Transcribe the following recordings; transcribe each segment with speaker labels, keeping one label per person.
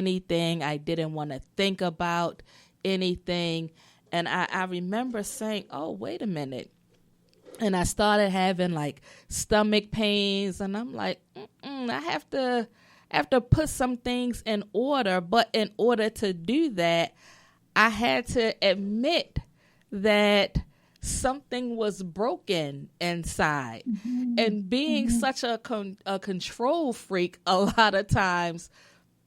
Speaker 1: anything. I didn't want to think about anything. And I remember saying, oh, wait a minute. And I started having like stomach pains, and I'm like, I have to put some things in order. But in order to do that, I had to admit that something was broken inside. And being such a control freak, a lot of times,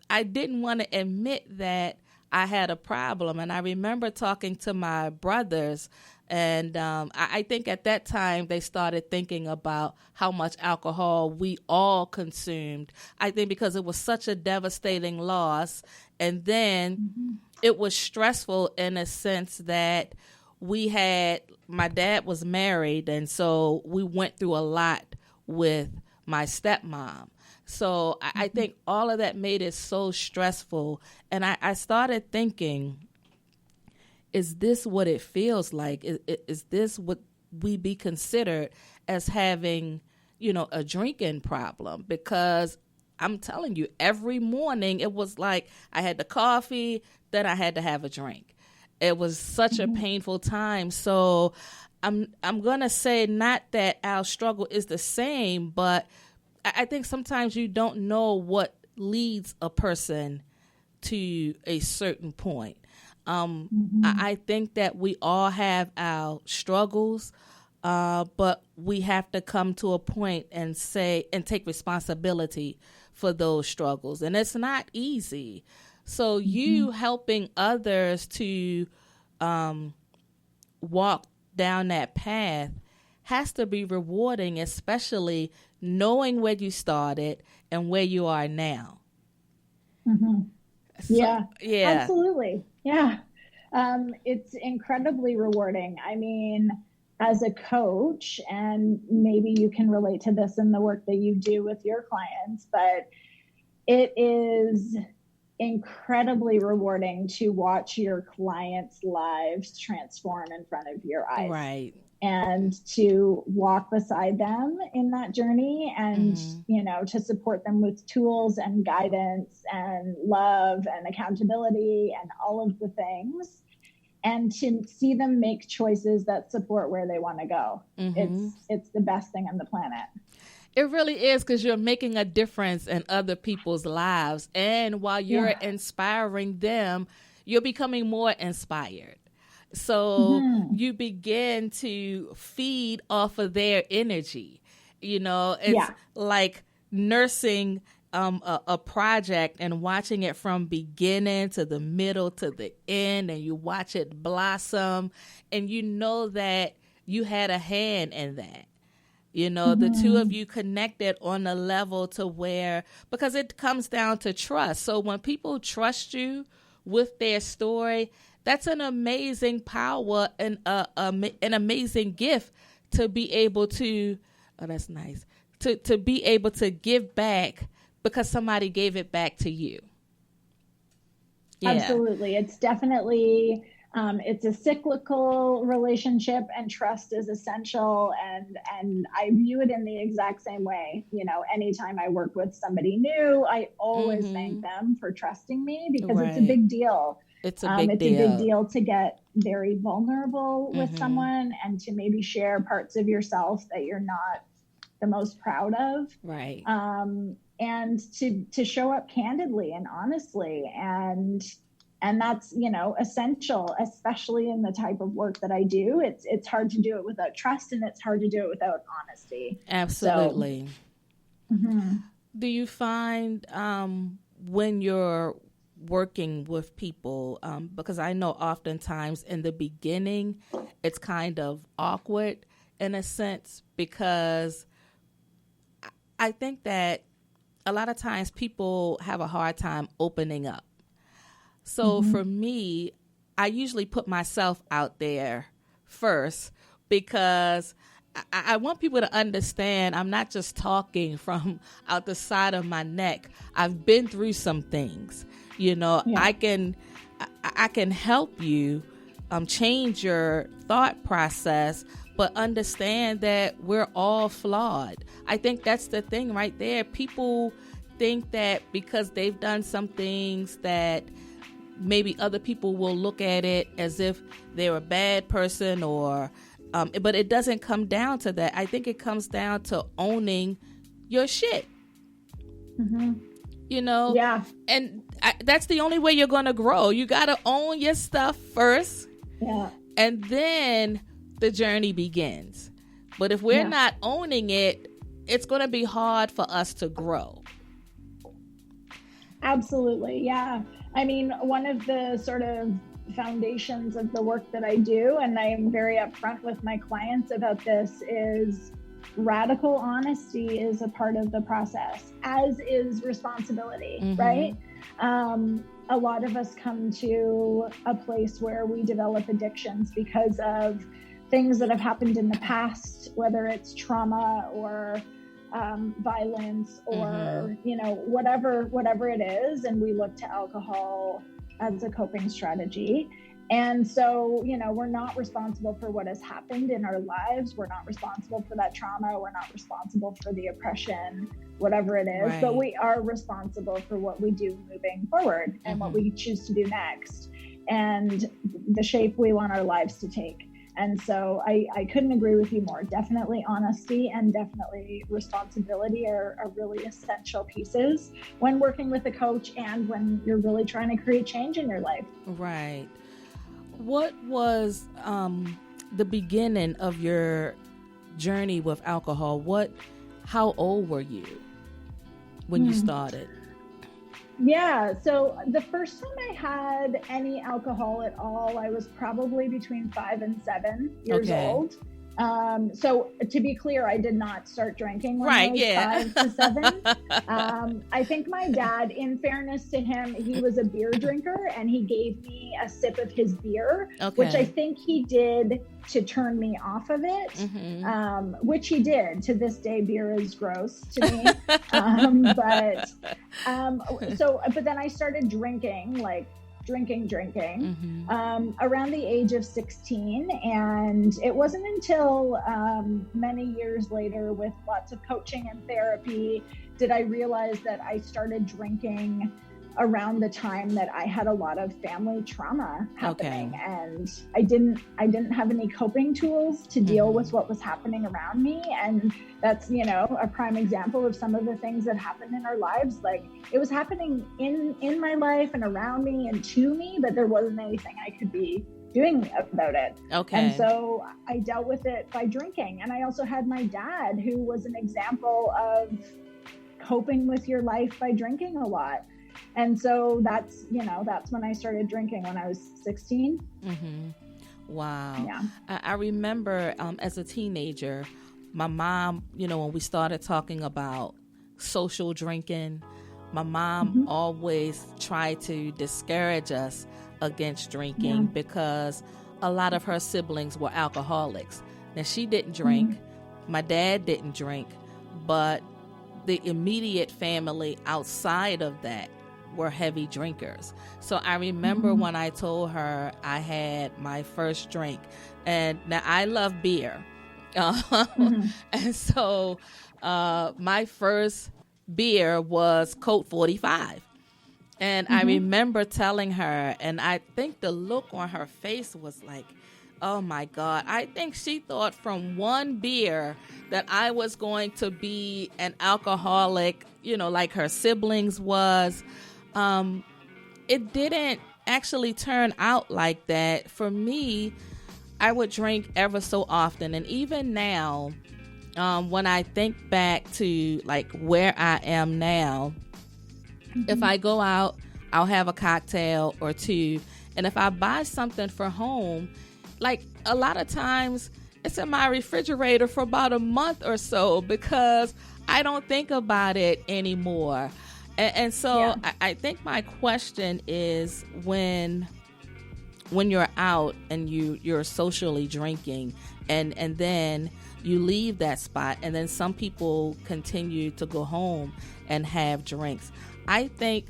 Speaker 1: I didn't want to admit that I had a problem. And I remember talking to my brothers, and I think at that time they started thinking about how much alcohol we all consumed. I think because it was such a devastating loss. And then it was stressful in a sense that my dad was married, and so we went through a lot with my stepmom. So I think all of that made it so stressful. And I started thinking, is this what it feels like? Is this what we be considered as having, a drinking problem? Because I'm telling you, every morning it was like I had the coffee, then I had to have a drink. It was such a painful time. So I'm going to say not that our struggle is the same, but I think sometimes you don't know what leads a person to a certain point. I think that we all have our struggles, but we have to come to a point and take responsibility for those struggles. And it's not easy. So you helping others to walk down that path has to be rewarding, especially knowing where you started and where you are now.
Speaker 2: Yeah, absolutely. Yeah. It's incredibly rewarding. I mean, as a coach, and maybe you can relate to this in the work that you do with your clients, but it is incredibly rewarding to watch your clients' lives transform in front of your eyes.
Speaker 1: Right.
Speaker 2: And to walk beside them in that journey and, to support them with tools and guidance and love and accountability and all of the things, and to see them make choices that support where they want to go. It's the best thing on the planet. It
Speaker 1: really is, because you're making a difference in other people's lives. And while you're inspiring them, you're becoming more inspired. So you begin to feed off of their energy. It's like nursing a project and watching it from beginning to the middle to the end, and you watch it blossom, and you know that you had a hand in that. The two of you connected on a level to where, because it comes down to trust. So when people trust you with their story, that's an amazing power and an amazing gift to be able to, that's nice, to be able to give back because somebody gave it back to you.
Speaker 2: Yeah. Absolutely. It's definitely, it's a cyclical relationship, and trust is essential. And I view it in the exact same way. Anytime I work with somebody new, I always thank them for trusting me, because it's a big deal.
Speaker 1: It's a big deal.
Speaker 2: It's a big deal to get very vulnerable with someone, and to maybe share parts of yourself that you're not the most proud of.
Speaker 1: Right.
Speaker 2: And to show up candidly and honestly. And that's, essential, especially in the type of work that I do. It's hard to do it without trust, and it's hard to do it without honesty.
Speaker 1: Absolutely. So, do you find when you're working with people, because I know oftentimes in the beginning it's kind of awkward in a sense, because I think that a lot of times people have a hard time opening up. So for me, I usually put myself out there first, because I want people to understand I'm not just talking from out the side of my neck. I've been through some things. I can help you change your thought process, but understand that we're all flawed. I think that's the thing right there. People think that because they've done some things that maybe other people will look at it as if they're a bad person, or but it doesn't come down to that. I think it comes down to owning your shit.
Speaker 2: Mm-hmm.
Speaker 1: You know?
Speaker 2: Yeah.
Speaker 1: And that's the only way you're going to grow. You got to own your stuff first.
Speaker 2: Yeah.
Speaker 1: And then the journey begins. But if we're not owning it, it's going to be hard for us to grow.
Speaker 2: Absolutely. Yeah. I mean, one of the sort of foundations of the work that I do, and I'm very upfront with my clients about this, is radical honesty is a part of the process, as is responsibility, right? A lot of us come to a place where we develop addictions because of things that have happened in the past, whether it's trauma or violence or, you know, whatever it is. And we look to alcohol as a coping strategy. And so, you know, we're not responsible for what has happened in our lives. We're not responsible for that trauma. We're not responsible for the oppression, whatever it is, but we are responsible for what we do moving forward and what we choose to do next and the shape we want our lives to take. And so I couldn't agree with you more. Definitely honesty and definitely responsibility are really essential pieces when working with a coach and when you're really trying to create change in your life.
Speaker 1: Right. What was the beginning of your journey with alcohol? How old were you when you started?
Speaker 2: Yeah, so the first time I had any alcohol at all, I was probably between 5 and 7 years old. So to be clear, I did not start drinking when I was 5 to 7. I think my dad, in fairness to him, he was a beer drinker and he gave me a sip of his beer, which I think he did to turn me off of it, which he did. To this day, beer is gross to me. But then I started drinking, like drinking around the age of 16, and it wasn't until many years later, with lots of coaching and therapy, did I realize that I started drinking around the time that I had a lot of family trauma happening, and I didn't have any coping tools to deal with what was happening around me. And that's, you know, a prime example of some of the things that happened in our lives. Like, it was happening in my life and around me and to me, but there wasn't anything I could be doing about it. And so I dealt with it by drinking. And I also had my dad, who was an example of coping with your life by drinking a lot. And so that's when I started drinking, when I was 16.
Speaker 1: Wow. Yeah. I remember as a teenager, my mom, you know, when we started talking about social drinking, my mom always tried to discourage us against drinking because a lot of her siblings were alcoholics. Now, she didn't drink. My dad didn't drink, but the immediate family outside of that were heavy drinkers. So I remember when I told her I had my first drink, and now I love beer. And so my first beer was Colt 45. And I remember telling her, and I think the look on her face was like, oh my God. I think she thought from one beer that I was going to be an alcoholic, you know, like her siblings was. It didn't actually turn out like that. For me, I would drink ever so often. And even now, when I think back to like where I am now, if I go out, I'll have a cocktail or two. And if I buy something for home, like a lot of times it's in my refrigerator for about a month or so because I don't think about it anymore. And so I think my question is, when you're out and you're socially drinking and then you leave that spot, and then some people continue to go home and have drinks. I think,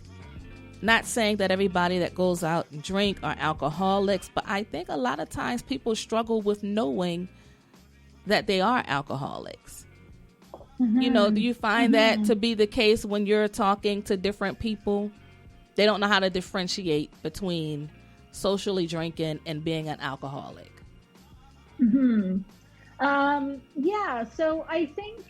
Speaker 1: not saying that everybody that goes out and drink are alcoholics, but I think a lot of times people struggle with knowing that they are alcoholics. Do you find that to be the case when you're talking to different people? They don't know how to differentiate between socially drinking and being an alcoholic.
Speaker 2: Yeah, so I think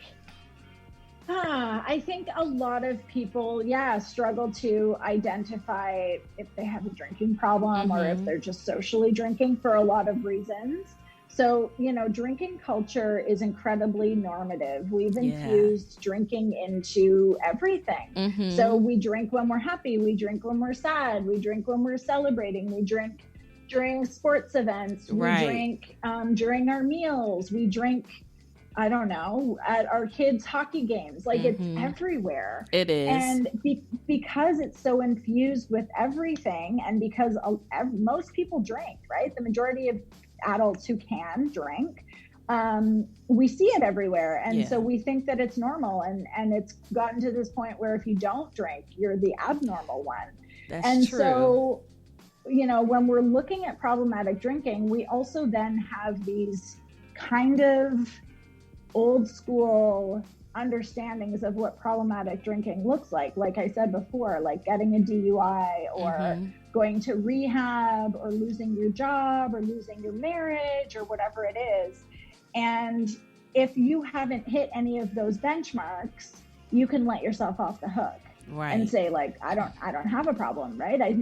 Speaker 2: a lot of people, struggle to identify if they have a drinking problem or if they're just socially drinking for a lot of reasons. So, drinking culture is incredibly normative. We've infused drinking into everything. So we drink when we're happy. We drink when we're sad. We drink when we're celebrating. We drink during sports events. We drink during our meals. We drink, I don't know, at our kids' hockey games. Like it's everywhere.
Speaker 1: It is.
Speaker 2: And because it's so infused with everything, and because most people drink, right? The majority of adults who can drink, we see it everywhere. And so we think that it's normal. And it's gotten to this point where if you don't drink, you're the abnormal one.
Speaker 1: That's true.
Speaker 2: So, when we're looking at problematic drinking, we also then have these kind of old school understandings of what problematic drinking looks like. Like I said before, like getting a DUI or going to rehab or losing your job or losing your marriage or whatever it is. And if you haven't hit any of those benchmarks, you can let yourself off the hook. And say like, I don't have a problem, right? I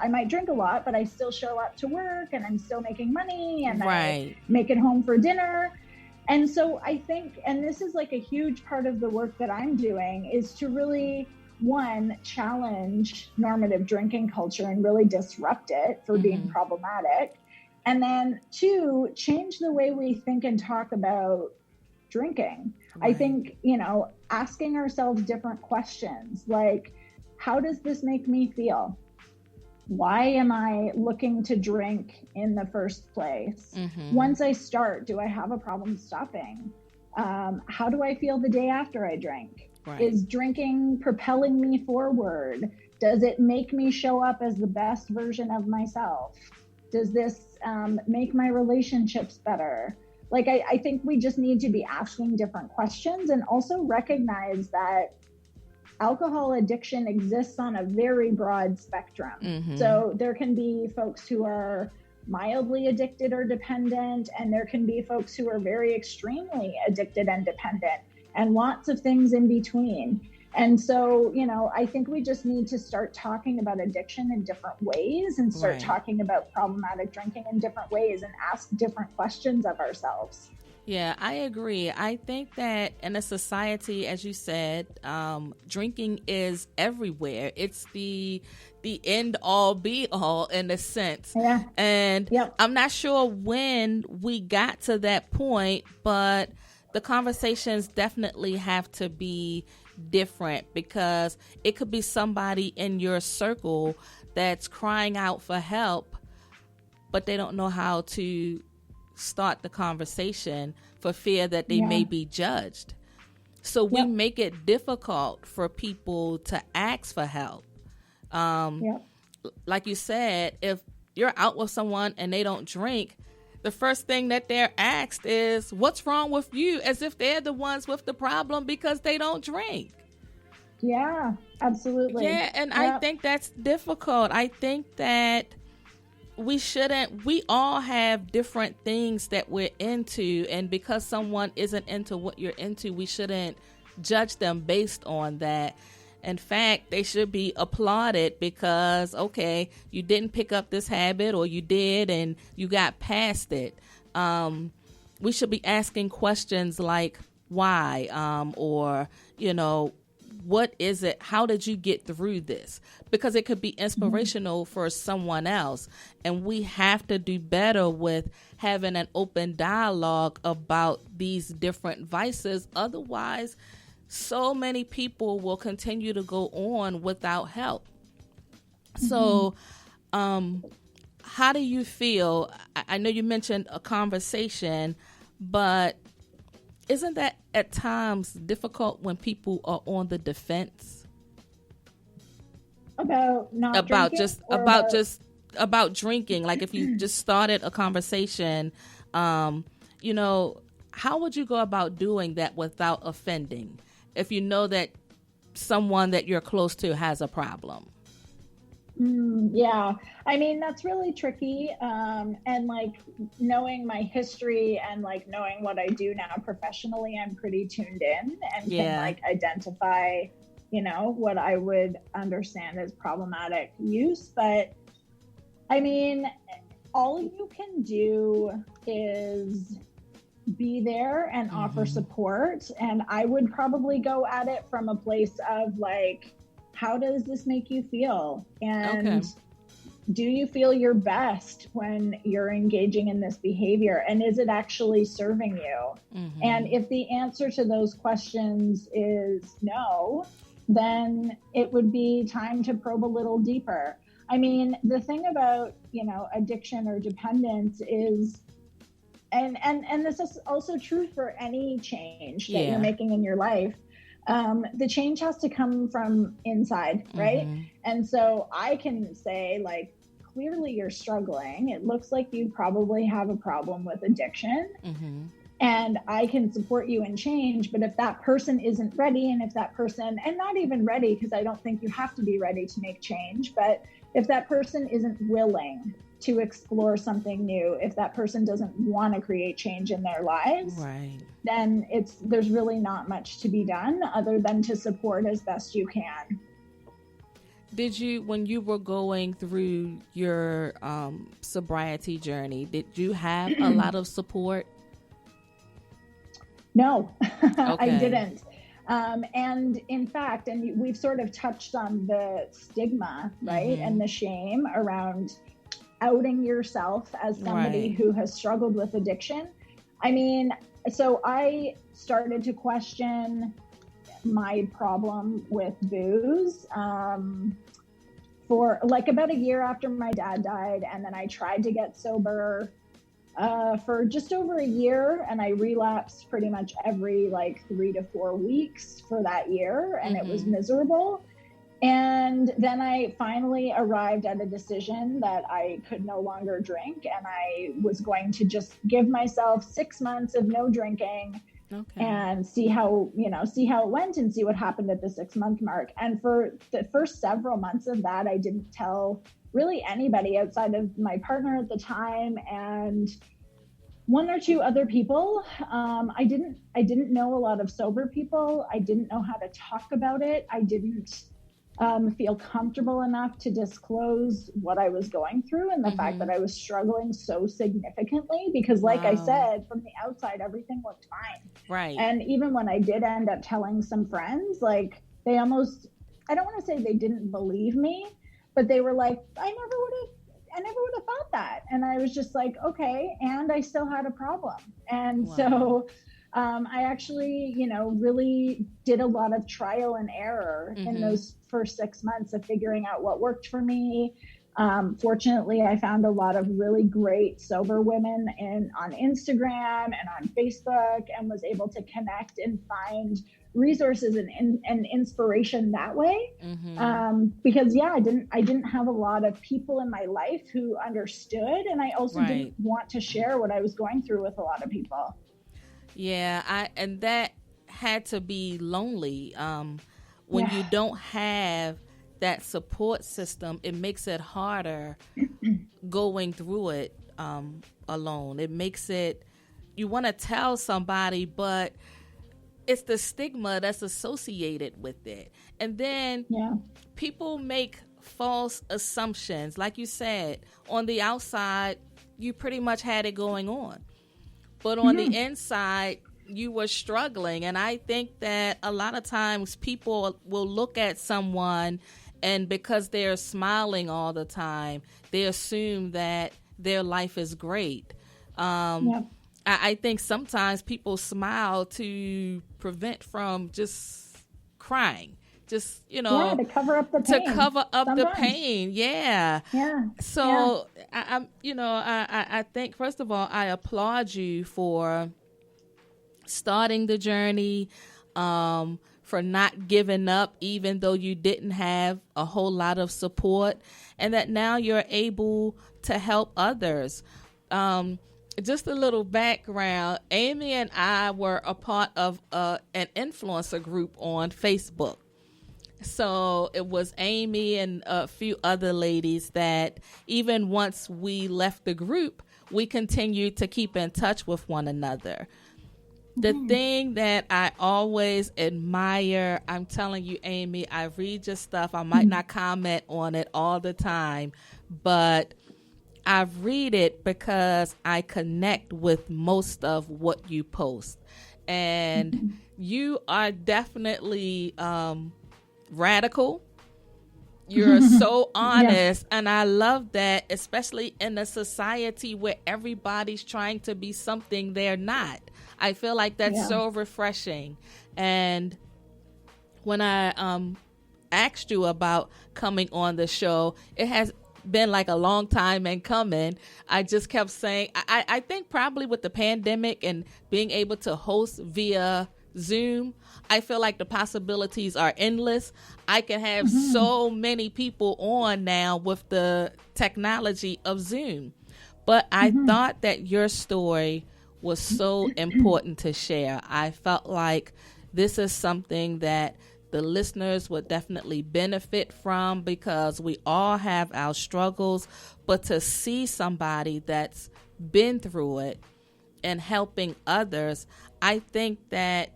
Speaker 2: might drink a lot, but I still show up to work and I'm still making money and I make it home for dinner. And so I think, and this is like a huge part of the work that I'm doing, is to really, one, challenge normative drinking culture and really disrupt it for being problematic. And then two, change the way we think and talk about drinking. I think, asking ourselves different questions like, how does this make me feel? Why am I looking to drink in the first place? Once I start, do I have a problem stopping? How do I feel the day after I drink? Is drinking propelling me forward? Does it make me show up as the best version of myself? Does this make my relationships better? Like, I think we just need to be asking different questions and also recognize that alcohol addiction exists on a very broad spectrum. So there can be folks who are mildly addicted or dependent, and there can be folks who are very extremely addicted and dependent, and lots of things in between. And so, I think we just need to start talking about addiction in different ways and start talking about problematic drinking in different ways and ask different questions of ourselves.
Speaker 1: Yeah, I agree. I think that in a society, as you said, drinking is everywhere. It's the end all be all in a sense.
Speaker 2: Yeah.
Speaker 1: And I'm not sure when we got to that point, but the conversations definitely have to be different, because it could be somebody in your circle that's crying out for help, but they don't know how to start the conversation for fear that they may be judged. So we make it difficult for people to ask for help. Like you said, if you're out with someone and they don't drink, the first thing that they're asked is, what's wrong with you? As if they're the ones with the problem because they don't drink.
Speaker 2: Yeah, absolutely.
Speaker 1: Yeah, and I think that's difficult. I think that we all have different things that we're into, and because someone isn't into what you're into, we shouldn't judge them based on that. In fact, they should be applauded because, okay, you didn't pick up this habit, or you did and you got past it. We should be asking questions like why, or, what is it? How did you get through this? Because it could be inspirational for someone else. And we have to do better with having an open dialogue about these different vices. Otherwise, so many people will continue to go on without help. So, how do you feel? I know you mentioned a conversation, but isn't that at times difficult when people are on the defense
Speaker 2: about
Speaker 1: drinking? Like if you just started a conversation, how would you go about doing that without offending if you know that someone that you're close to has a problem?
Speaker 2: Yeah, I mean, that's really tricky. And like knowing my history and like knowing what I do now professionally, I'm pretty tuned in and can like identify, what I would understand as problematic use. But I mean, all you can do is be there and offer support. And I would probably go at it from a place of like, how does this make you feel? And do you feel your best when you're engaging in this behavior? And is it actually serving you? And if the answer to those questions is no, then it would be time to probe a little deeper. I mean, the thing about, addiction or dependence is, and this is also true for any change that you're making in your life. The change has to come from inside, right? And so I can say, like, clearly you're struggling. It looks like you probably have a problem with addiction. And I can support you in change. But if that person isn't ready, and if that person, and not even ready, because I don't think you have to be ready to make change, but if that person isn't willing to explore something new, if that person doesn't want to create change in their lives, then there's really not much to be done other than to support as best you can.
Speaker 1: Did you, when you were going through your sobriety journey, did you have a lot of support?
Speaker 2: No, I didn't. And in fact, and we've sort of touched on the stigma, right? And the shame around outing yourself as somebody who has struggled with addiction. I mean, so I started to question my problem with booze for like about a year after my dad died. And then I tried to get sober for just over a year, and I relapsed pretty much every like 3 to 4 weeks for that year, and it was miserable. And then I finally arrived at a decision that I could no longer drink, and I was going to just give myself 6 months of no drinking and see how it went and see what happened at the 6-month mark. And for the first several months of that, I didn't tell really anybody outside of my partner at the time and 1 or 2 other people. I didn't know a lot of sober people. I didn't know how to talk about it. I didn't feel comfortable enough to disclose what I was going through and the fact that I was struggling so significantly, because like I said, from the outside, everything looked fine.
Speaker 1: Right.
Speaker 2: And even when I did end up telling some friends, like they almost, I don't want to say they didn't believe me, but they were like, I never would have thought that. And I was just like, okay. And I still had a problem. And so I actually, really did a lot of trial and error in those first 6 months of figuring out what worked for me. Fortunately, I found a lot of really great sober women on Instagram and on Facebook, and was able to connect and find resources and inspiration that way. Because I didn't have a lot of people in my life who understood, and I also didn't want to share what I was going through with a lot of people.
Speaker 1: Yeah, and that had to be lonely. When you don't have that support system, it makes it harder going through it alone. It makes it, you want to tell somebody, but it's the stigma that's associated with it. And then people make false assumptions. Like you said, on the outside, you pretty much had it going on. But on the inside, you were struggling. And I think that a lot of times people will look at someone, and because they're smiling all the time, they assume that their life is great. I think sometimes people smile to prevent from just crying. Just,
Speaker 2: to cover up the pain.
Speaker 1: To cover up
Speaker 2: sometimes.
Speaker 1: the pain. Yeah. So I think, first of all, I applaud you for starting the journey, for not giving up, even though you didn't have a whole lot of support, and that now you're able to help others. just a little background. Amy and I were a part of an influencer group on Facebook. So it was Amy and a few other ladies that even once we left the group, we continued to keep in touch with one another. The thing that I always admire, I'm telling you, Amy, I read your stuff. I might not comment on it all the time, but I read it because I connect with most of what you post. And you are definitely radical. You're so honest. Yeah. And I love that, especially in a society where everybody's trying to be something they're not. I feel like that's so refreshing. And when I asked you about coming on the show, it has been like a long time in coming. I just kept saying, I think probably with the pandemic and being able to host via Zoom, I feel like the possibilities are endless. I can have so many people on now with the technology of Zoom. But I thought that your story was so important to share. I felt like this is something that the listeners would definitely benefit from, because we all have our struggles, but to see somebody that's been through it and helping others, I think that's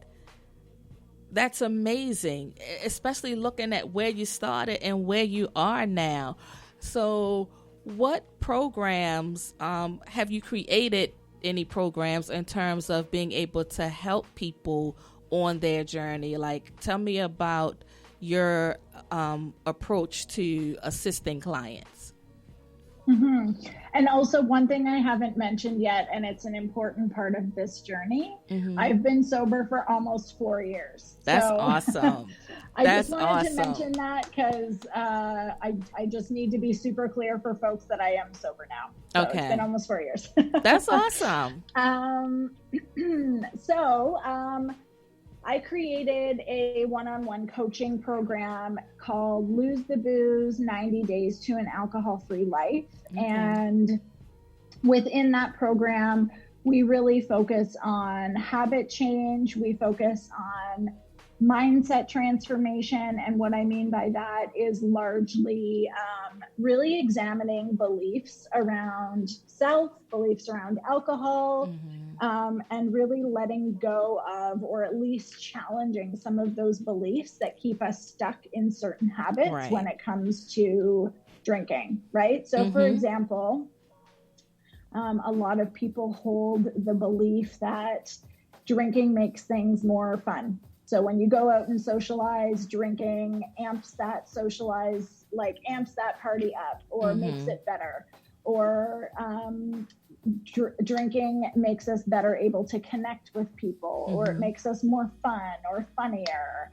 Speaker 1: amazing, especially looking at where you started and where you are now. So what programs have you created, any programs in terms of being able to help people on their journey? Like, tell me about your approach to assisting clients.
Speaker 2: And also, one thing I haven't mentioned yet, and it's an important part of this journey, I've been sober for almost 4 years.
Speaker 1: That's awesome.
Speaker 2: Just wanted to mention that because I just need to be super clear for folks that I am sober now. So okay. It's been almost 4 years.
Speaker 1: That's awesome.
Speaker 2: I created a one-on-one coaching program called Lose the Booze, 90 Days to an Alcohol-Free Life. Okay. And within that program, we really focus on habit change. We focus on mindset transformation. And what I mean by that is largely really examining beliefs around self, beliefs around alcohol, and really letting go of, or at least challenging some of those beliefs that keep us stuck in certain habits when it comes to drinking, right? So for example, a lot of people hold the belief that drinking makes things more fun. So when you go out and socialize, drinking amps that party up, or makes it better, or drinking makes us better able to connect with people, or it makes us more fun or funnier.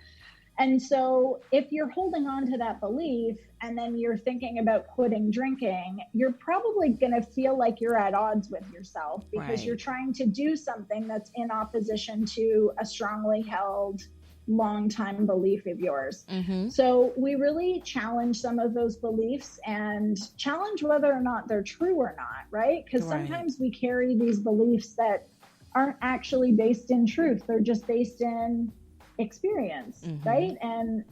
Speaker 2: And so if you're holding on to that belief and then you're thinking about quitting drinking, you're probably going to feel like you're at odds with yourself, because you're trying to do something that's in opposition to a strongly held long-time belief of yours. So we really challenge some of those beliefs and challenge whether or not they're true or not, right? Because sometimes we carry these beliefs that aren't actually based in truth. They're just based in experience, right? And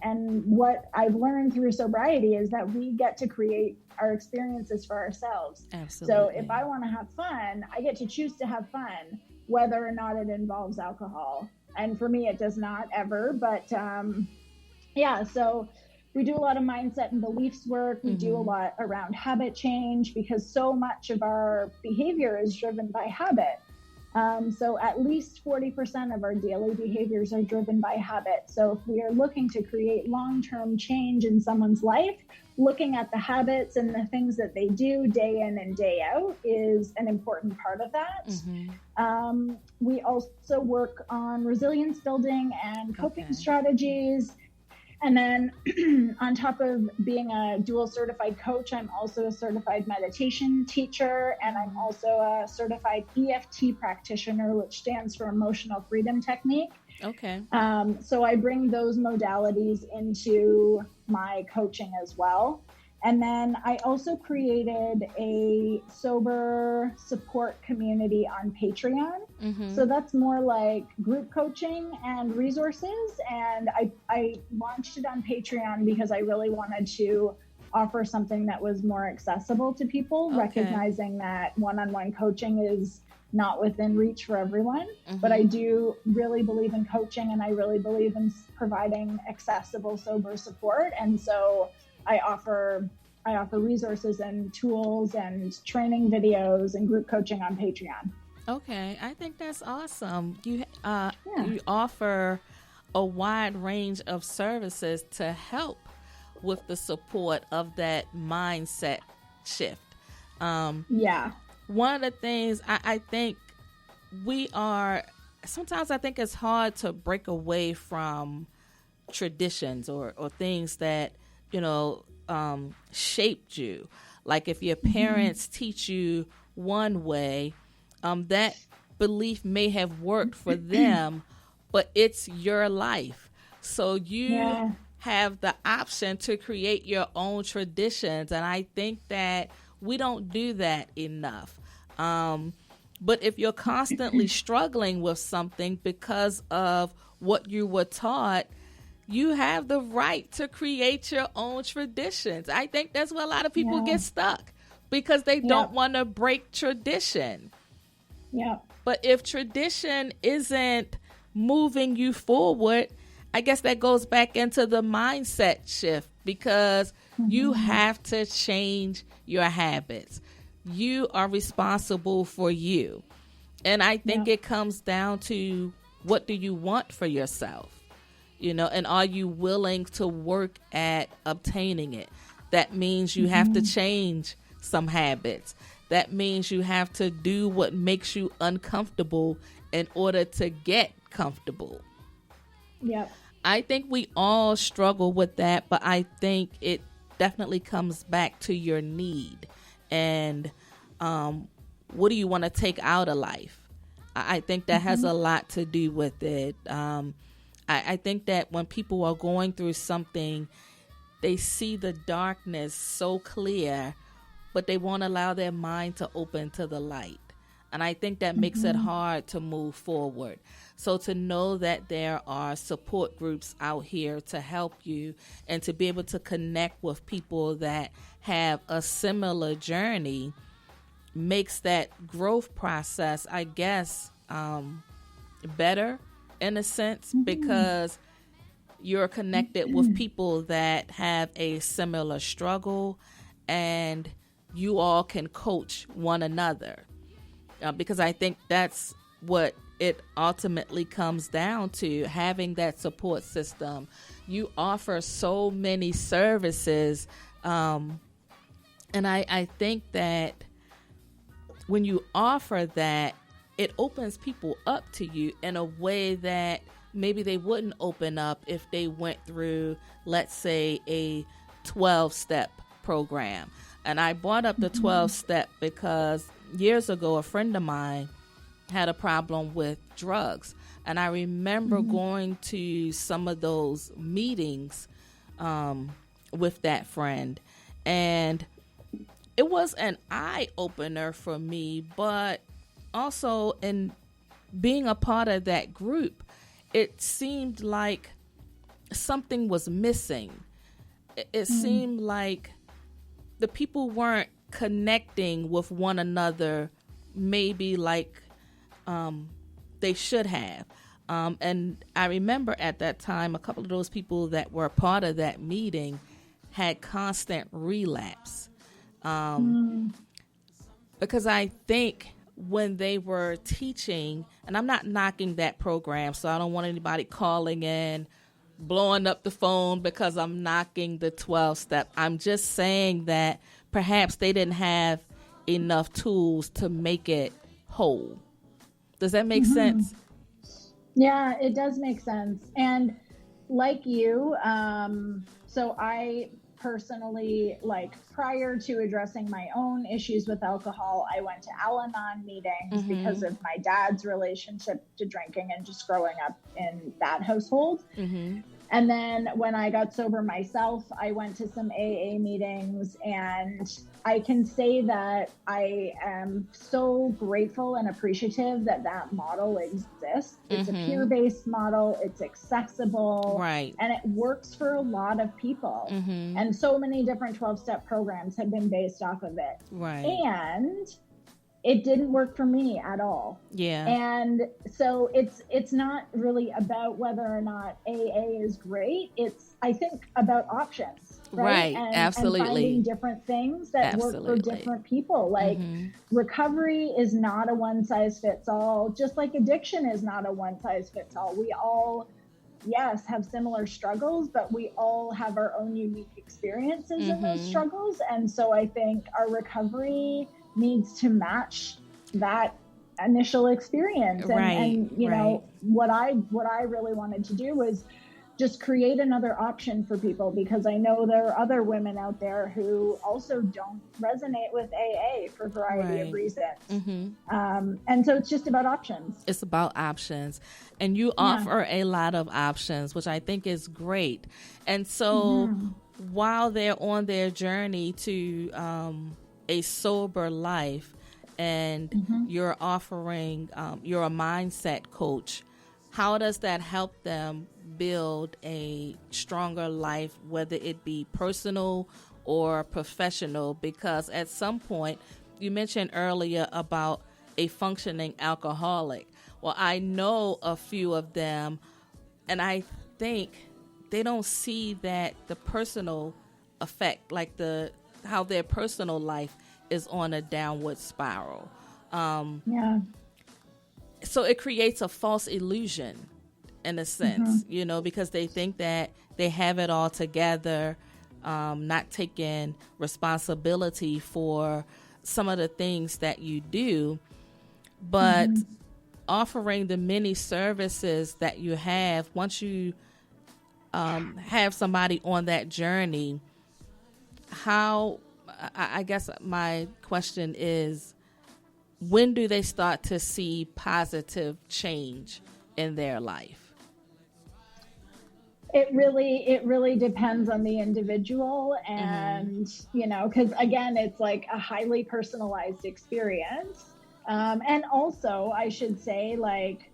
Speaker 2: what I've learned through sobriety is that we get to create our experiences for ourselves. Absolutely. So if I want to have fun, I get to choose to have fun, whether or not it involves alcohol. And for me, it does not ever. But so we do a lot of mindset and beliefs work. We do a lot around habit change, because so much of our behavior is driven by habit. So at least 40% of our daily behaviors are driven by habit. So if we are looking to create long-term change in someone's life, looking at the habits and the things that they do day in and day out is an important part of that. We also work on resilience building and coping strategies. And then on top of being a dual certified coach, I'm also a certified meditation teacher, and I'm also a certified EFT practitioner, which stands for Emotional Freedom Technique. Okay. So I bring those modalities into my coaching as well. And then I also created a sober support community on Patreon.
Speaker 1: Mm-hmm.
Speaker 2: So that's more like group coaching and resources. And I launched it on Patreon because I really wanted to offer something that was more accessible to people, recognizing that one-on-one coaching is not within reach for everyone.
Speaker 1: Mm-hmm.
Speaker 2: But I do really believe in coaching, and I really believe in providing accessible, sober support. And so I offer resources and tools and training videos and group coaching on Patreon.
Speaker 1: Okay, I think that's awesome. You offer a wide range of services to help with the support of that mindset shift. One of the things I think sometimes I think it's hard to break away from traditions or things that, shaped you. Like if your parents teach you one way, that belief may have worked for them, but it's your life. So you have the option to create your own traditions. And I think that we don't do that enough. But if you're constantly struggling with something because of what you were taught, you have the right to create your own traditions. I think that's where a lot of people get stuck because they don't want to break tradition.
Speaker 2: Yeah.
Speaker 1: But if tradition isn't moving you forward, I guess that goes back into the mindset shift because you have to change your habits. You are responsible for you. And I think it comes down to, what do you want for yourself? And are you willing to work at obtaining it? That means you have to change some habits. That means you have to do what makes you uncomfortable in order to get comfortable.
Speaker 2: Yeah.
Speaker 1: I think we all struggle with that, but I think it definitely comes back to your need and what do you want to take out of life? I think that has a lot to do with it. I think that when people are going through something, they see the darkness so clear, but they won't allow their mind to open to the light. And I think that makes it hard to move forward. So to know that there are support groups out here to help you and to be able to connect with people that have a similar journey makes that growth process, I guess, better in a sense, because you're connected with people that have a similar struggle and you all can coach one another. Because I think that's what it ultimately comes down to, having that support system. You offer so many services. And I think that when you offer that, it opens people up to you in a way that maybe they wouldn't open up if they went through, let's say, a 12-step program. And I brought up the 12-step because years ago, a friend of mine had a problem with drugs. And I remember going to some of those meetings with that friend. And it was an eye-opener for me, but also in being a part of that group, it seemed like something was missing. It seemed like the people weren't connecting with one another maybe like they should have. And I remember at that time, a couple of those people that were a part of that meeting had constant relapse. Because I think when they were teaching, and I'm not knocking that program, so I don't want anybody calling in, blowing up the phone because I'm knocking the 12-step. I'm just saying that perhaps they didn't have enough tools to make it whole. Does that make sense?
Speaker 2: Yeah, it does make sense. And like you, so I personally, like prior to addressing my own issues with alcohol, I went to Al-Anon meetings because of my dad's relationship to drinking and just growing up in that household. And then when I got sober myself, I went to some AA meetings, and I can say that I am so grateful and appreciative that that model exists. It's a peer-based model. It's accessible.
Speaker 1: Right.
Speaker 2: And it works for a lot of people. And so many different 12-step programs have been based off of it.
Speaker 1: Right.
Speaker 2: And it didn't work for me at all.
Speaker 1: Yeah.
Speaker 2: And so it's not really about whether or not AA is great. It's, I think, about options.
Speaker 1: Right.
Speaker 2: And,
Speaker 1: Absolutely.
Speaker 2: And finding different things that work for different people. Like recovery is not a one size fits all, just like addiction is not a one size fits all. We all, yes, have similar struggles, but we all have our own unique experiences in those struggles. And so I think our recovery needs to match that initial experience. And you know, what I really wanted to do was just create another option for people, because I know there are other women out there who also don't resonate with AA for a variety of reasons. And so it's just about options.
Speaker 1: It's about options. And you offer a lot of options, which I think is great. And so while they're on their journey to a sober life, and you're offering, you're a mindset coach, how does that help them build a stronger life, whether it be personal or professional? Because at some point, you mentioned earlier about a functioning alcoholic. Well, I know a few of them, and I think they don't see that the personal effect, like how their personal life is on a downward spiral. So it creates a false illusion in a sense, you know, because they think that they have it all together, not taking responsibility for some of the things that you do, but offering the many services that you have. Once you have somebody on that journey, I guess my question is, when do they start to see positive change in their life?
Speaker 2: It really depends on the individual, and you know, because again, it's like a highly personalized experience. And also, I should say, like,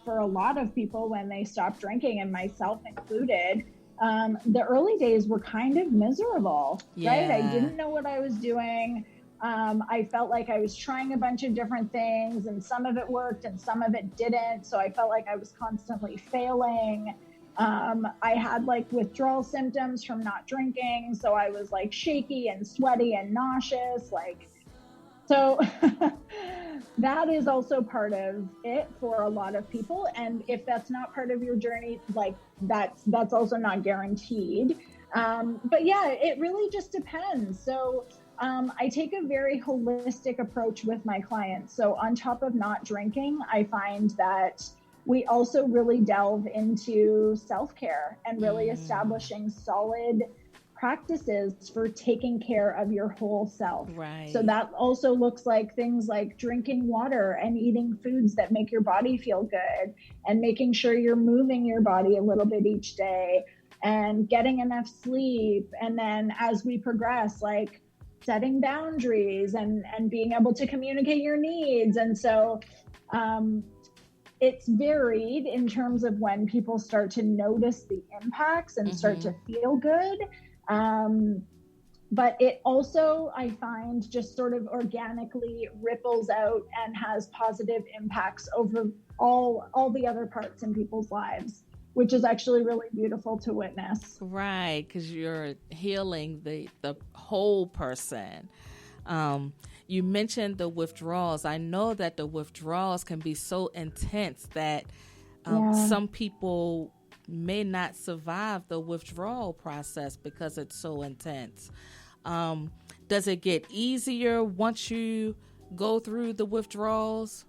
Speaker 2: for a lot of people, when they stop drinking, and myself included, the early days were kind of miserable, right? I didn't know what I was doing. I felt like I was trying a bunch of different things, and some of it worked and some of it didn't. So I felt like I was constantly failing. I had like withdrawal symptoms from not drinking. So I was like shaky and sweaty and nauseous, so that is also part of it for a lot of people. And if that's not part of your journey, like that's also not guaranteed. But yeah, it really just depends. So I take a very holistic approach with my clients. So on top of not drinking, I find that we also really delve into self-care and really establishing solid practices for taking care of your whole self.
Speaker 1: Right.
Speaker 2: So that also looks like things like drinking water and eating foods that make your body feel good, and making sure you're moving your body a little bit each day, and getting enough sleep. And then as we progress, like setting boundaries and being able to communicate your needs. And so it's varied in terms of when people start to notice the impacts and start to feel good. But it also, I find, just sort of organically ripples out and has positive impacts over all the other parts in people's lives, which is actually really beautiful to witness.
Speaker 1: Right, because you're healing the whole person. You mentioned the withdrawals. I know that the withdrawals can be so intense that some people may not survive the withdrawal process because it's so intense. Does it get easier once you go through the withdrawals?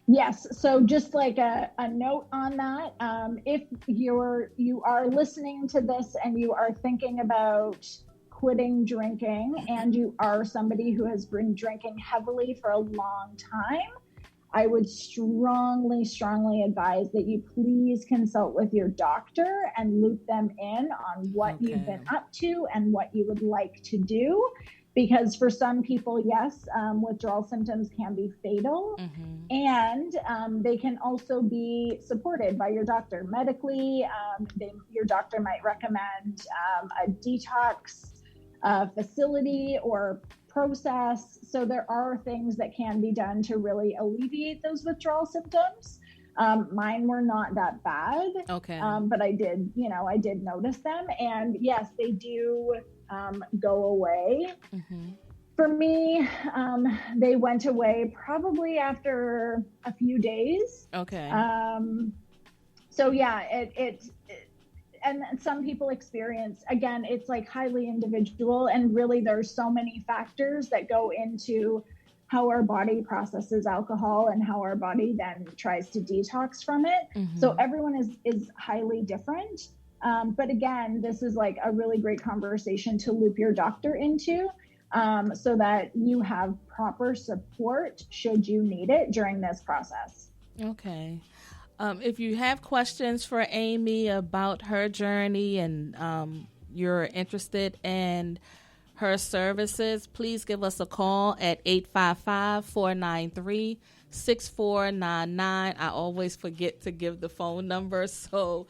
Speaker 2: Yes. So just like a note on that, if you are listening to this and you are thinking about quitting drinking, and you are somebody who has been drinking heavily for a long time, I would strongly, strongly advise that you please consult with your doctor and loop them in on what you've been up to and what you would like to do. Because for some people, yes, withdrawal symptoms can be fatal, and they can also be supported by your doctor medically. Your doctor might recommend a detox facility or process. So there are things that can be done to really alleviate those withdrawal symptoms. Mine were not that bad, but I did notice them, and yes, they do go away. For me, they went away probably after a few days. So yeah, it and some people experience, again, it's like highly individual, and really there's so many factors that go into how our body processes alcohol and how our body then tries to detox from it. So everyone is highly different. But again, this is like a really great conversation to loop your doctor into, so that you have proper support should you need it during this process.
Speaker 1: Okay. If you have questions for Amy about her journey and you're interested in her services, please give us a call at 855-493-6499. I always forget to give the phone number, so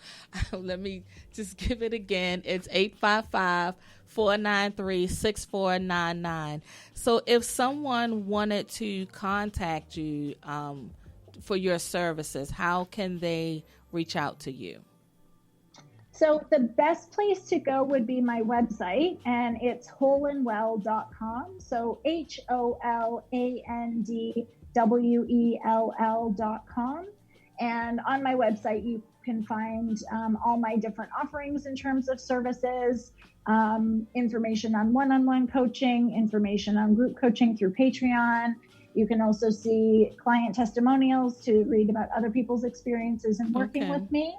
Speaker 1: let me just give it again. It's 855-493-6499. So if someone wanted to contact you for your services, how can they reach out to you?
Speaker 2: So the best place to go would be my website, and it's wholeandwell.com. So HOLANDWELL.com. And on my website, you can find all my different offerings in terms of services, information on one-on-one coaching, information on group coaching through Patreon. You can also see client testimonials to read about other people's experiences in working with me.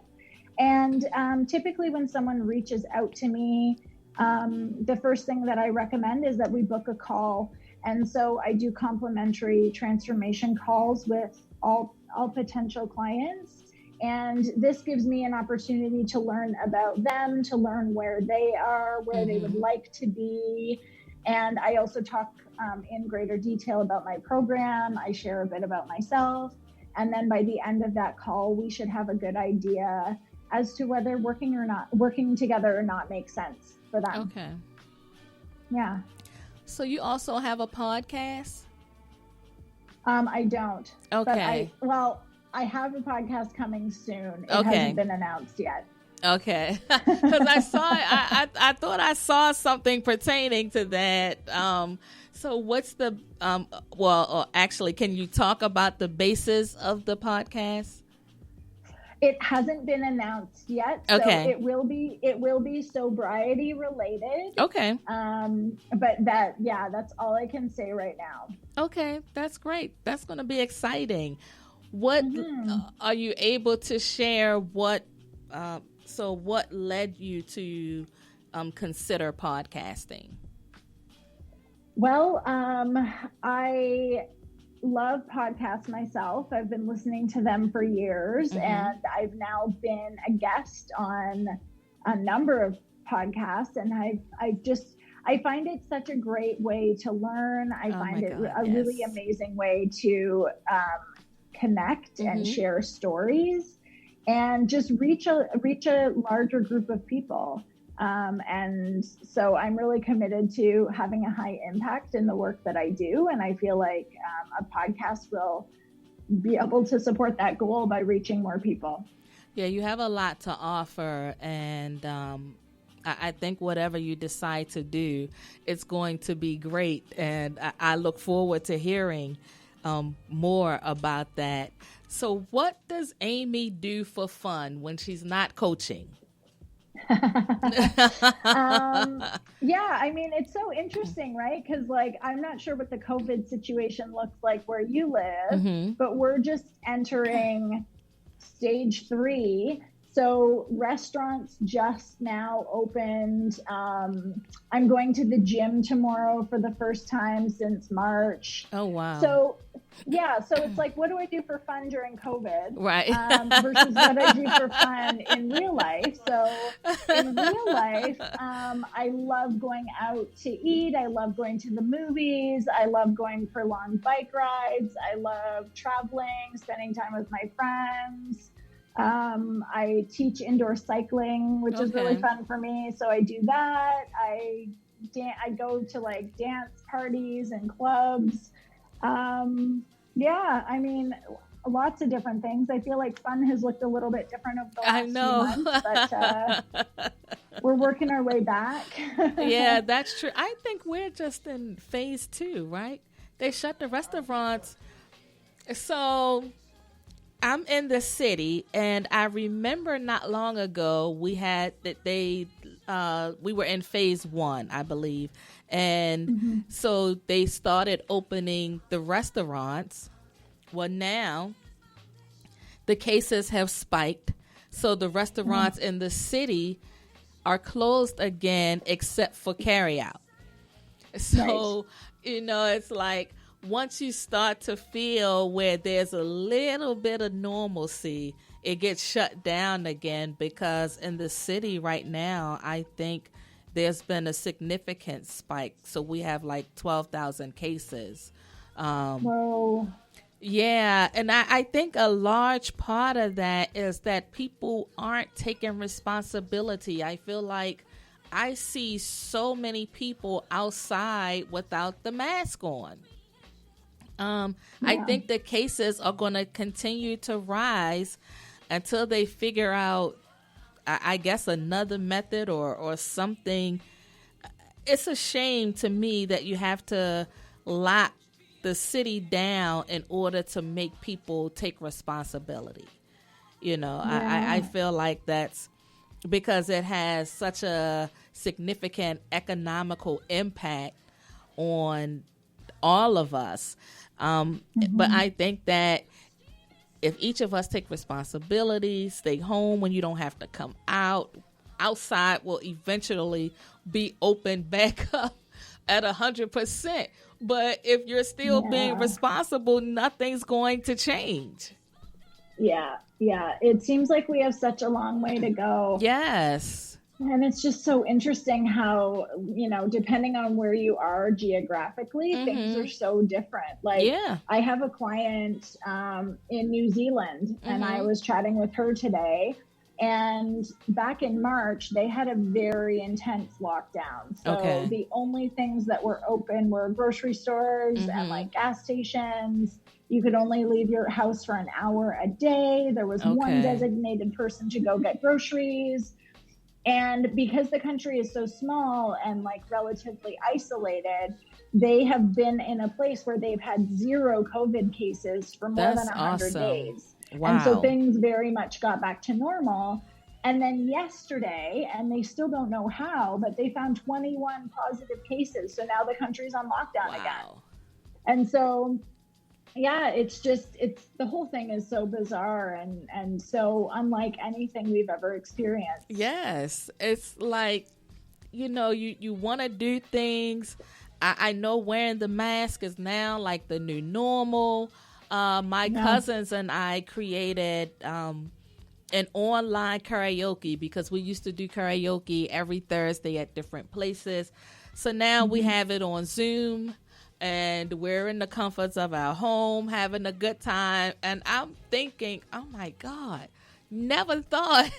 Speaker 2: And typically when someone reaches out to me, the first thing that I recommend is that we book a call. And so I do complimentary transformation calls with all potential clients. And this gives me an opportunity to learn about them, to learn where they are, where they would like to be. And I also talk in greater detail about my program. I share a bit about myself. And then by the end of that call, we should have a good idea as to whether working together or not makes sense for them.
Speaker 1: Okay.
Speaker 2: Yeah.
Speaker 1: So you also have a podcast?
Speaker 2: I don't.
Speaker 1: Okay.
Speaker 2: But I have a podcast coming soon. It hasn't been announced yet.
Speaker 1: Okay. Because I thought I saw something pertaining to that. So what's the, actually, can you talk about the basis of the podcast?
Speaker 2: It hasn't been announced yet. So
Speaker 1: okay.
Speaker 2: It will be sobriety related.
Speaker 1: Okay.
Speaker 2: But that's all I can say right now.
Speaker 1: Okay. That's great. That's going to be exciting. What are you able to share? What led you to consider podcasting?
Speaker 2: Well, I love podcasts myself. I've been listening to them for years, and I've now been a guest on a number of podcasts, and I find it such a great way to learn. I find it a really amazing way to connect and share stories and just reach a larger group of people. And so I'm really committed to having a high impact in the work that I do. And I feel like a podcast will be able to support that goal by reaching more people.
Speaker 1: Yeah, you have a lot to offer. And I think whatever you decide to do, it's going to be great. And I look forward to hearing more about that. So what does Amy do for fun when she's not coaching?
Speaker 2: I mean, it's so interesting, right? Because I'm not sure what the COVID situation looks like where you live, but we're just entering stage 3. So restaurants just now opened. I'm going to the gym tomorrow for the first time since March.
Speaker 1: Oh, wow.
Speaker 2: So Yeah, so it's like, what do I do for fun during COVID?
Speaker 1: Right.
Speaker 2: Versus what I do for fun in real life. So in real life, I love going out to eat. I love going to the movies. I love going for long bike rides. I love traveling, spending time with my friends. I teach indoor cycling, which is really fun for me. So I do that. I go to like dance parties and clubs. Yeah, I mean, lots of different things. I feel like fun has looked a little bit different over the last few months, but we're working our way back.
Speaker 1: Yeah, that's true. I think we're just in phase 2, right? They shut the restaurants. So I'm in the city, and I remember not long ago we were in phase 1, I believe. And so they started opening the restaurants. Well, now the cases have spiked. So the restaurants in the city are closed again, except for carryout. So, it's like once you start to feel where there's a little bit of normalcy, it gets shut down again, because in the city right now, I think there's been a significant spike. So we have like 12,000 cases.
Speaker 2: Whoa.
Speaker 1: Yeah. And I think a large part of that is that people aren't taking responsibility. I feel like I see so many people outside without the mask on. I think the cases are going to continue to rise until they figure out, I guess, another method or something. It's a shame to me that you have to lock the city down in order to make people take responsibility. I feel like that's because it has such a significant economical impact on all of us. But I think that if each of us take responsibility, stay home when you don't have to come outside will eventually be opened back up at 100%. But if you're still being responsible, nothing's going to change.
Speaker 2: Yeah. It seems like we have such a long way to go.
Speaker 1: Yes.
Speaker 2: And it's just so interesting how, depending on where you are geographically, things are so different. Like, I have a client in New Zealand, and I was chatting with her today. And back in March, they had a very intense lockdown. So the only things that were open were grocery stores and like gas stations. You could only leave your house for an hour a day. There was one designated person to go get groceries. And because the country is so small and like relatively isolated, they have been in a place where they've had 0 COVID cases for more than 100 days. Wow. And so things very much got back to normal. And then yesterday, and they still don't know how, but they found 21 positive cases. So now the country's on lockdown again. And so, it's the whole thing is so bizarre and so unlike anything we've ever experienced.
Speaker 1: Yes. It's like, you want to do things. I know wearing the mask is now like the new normal. My cousins and I created an online karaoke because we used to do karaoke every Thursday at different places. So now we have it on Zoom, and we're in the comforts of our home having a good time. And I'm thinking, oh my God, never thought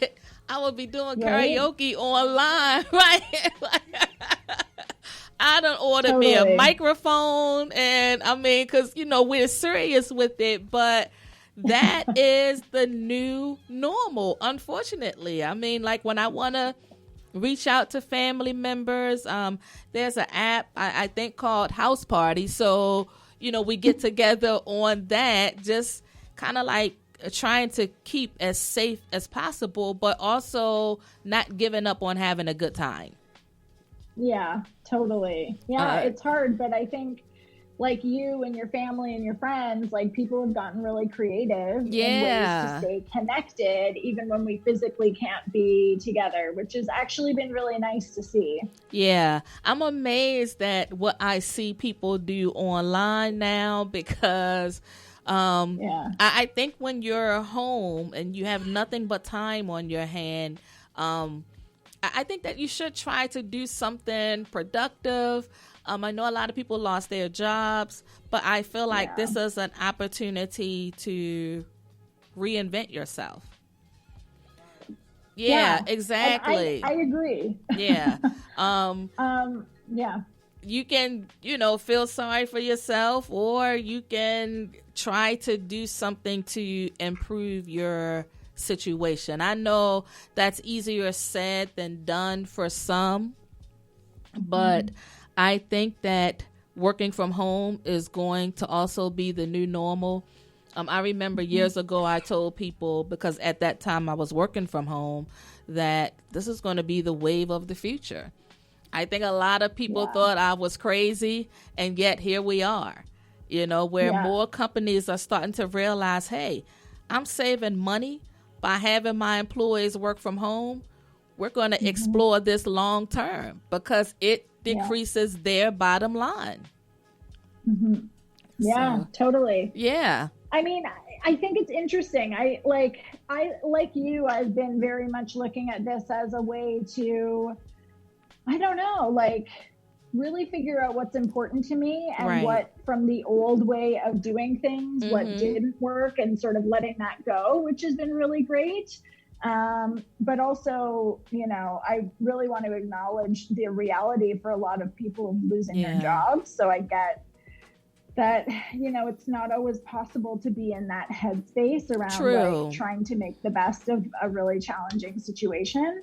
Speaker 1: I would be doing karaoke online, right? I done ordered me a microphone, and I mean, because, we're serious with it, but that is the new normal, unfortunately. I mean, like when I want to reach out to family members, there's an app, I think, called House Party. So, we get together on that, just kind of like trying to keep as safe as possible, but also not giving up on having a good time.
Speaker 2: Yeah, totally. Yeah, it's hard, but I think like you and your family and your friends, like people have gotten really creative in ways to stay connected, even when we physically can't be together, which has actually been really nice to see.
Speaker 1: Yeah, I'm amazed at what I see people do online now, because I think when you're home and you have nothing but time on your hand, I think that you should try to do something productive. I know a lot of people lost their jobs, but I feel like this is an opportunity to reinvent yourself. Yeah, exactly.
Speaker 2: I agree.
Speaker 1: Yeah.
Speaker 2: Yeah.
Speaker 1: You can, feel sorry for yourself, or you can try to do something to improve your situation. I know that's easier said than done for some, but I think that working from home is going to also be the new normal. I remember years ago I told people, because at that time I was working from home, that this is going to be the wave of the future. I think a lot of people thought I was crazy, and yet here we are, where more companies are starting to realize, hey, I'm saving money by having my employees work from home. We're going to explore this long term because it decreases their bottom line.
Speaker 2: Yeah, so, totally.
Speaker 1: Yeah.
Speaker 2: I mean, I think it's interesting. I like you, I've been very much looking at this as a way to, I don't know, like really figure out what's important to me and what from the old way of doing things, what didn't work, and sort of letting that go, which has been really great. But also, I really want to acknowledge the reality for a lot of people losing their jobs. So I get that, it's not always possible to be in that headspace around like trying to make the best of a really challenging situation.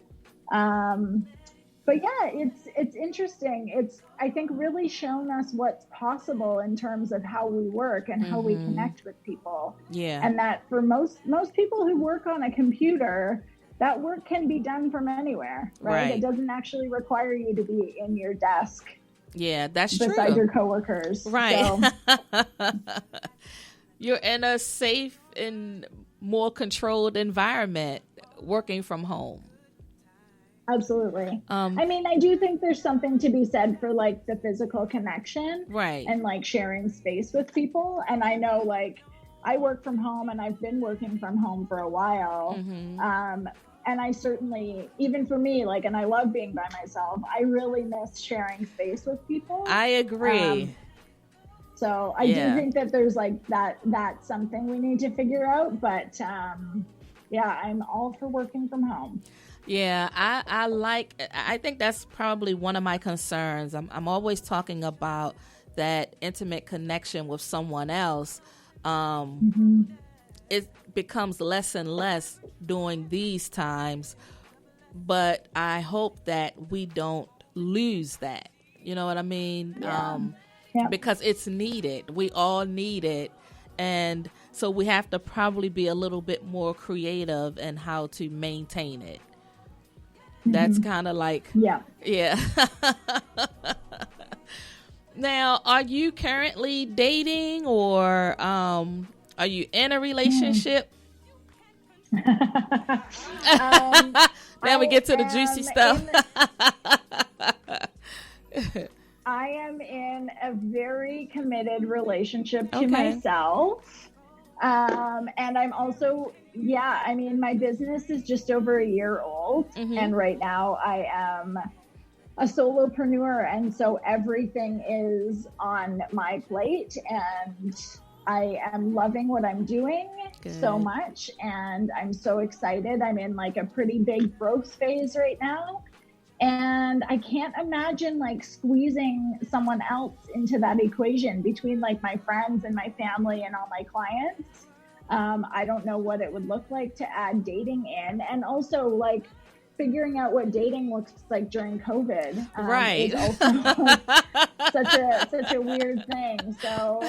Speaker 2: But yeah, it's interesting. It's, I think, really shown us what's possible in terms of how we work and how we connect with people. Yeah. And that for most people who work on a computer, that work can be done from anywhere, right? It doesn't actually require you to be in your desk.
Speaker 1: Yeah, that's true.
Speaker 2: Beside your coworkers.
Speaker 1: Right.
Speaker 2: So.
Speaker 1: You're in a safe and more controlled environment working from home.
Speaker 2: Absolutely. I mean, I do think there's something to be said for like the physical connection, and like sharing space with people. And I know, like, I work from home, and I've been working from home for a while. And I certainly, even for me, like, and I love being by myself, I really miss sharing space with people.
Speaker 1: I agree.
Speaker 2: So I do think that there's like that's something we need to figure out. But I'm all for working from home.
Speaker 1: Yeah, I think that's probably one of my concerns. I'm always talking about that intimate connection with someone else. It becomes less and less during these times, but I hope that we don't lose that. You know what I mean? Because it's needed. We all need it. And so we have to probably be a little bit more creative in how to maintain it. That's kind of like, yeah. Now, are you currently dating, or are you in a relationship? Then we get to the juicy stuff.
Speaker 2: I am in a very committed relationship to myself. And I'm also, I mean, my business is just over a year old. And right now I am a solopreneur. And so everything is on my plate, and I am loving what I'm doing so much. And I'm so excited. I'm in like a pretty big growth phase right now. And I can't imagine like squeezing someone else into that equation between like my friends and my family and all my clients. I don't know what it would look like to add dating in, and also like figuring out what dating looks like during COVID. Is also such a weird thing. So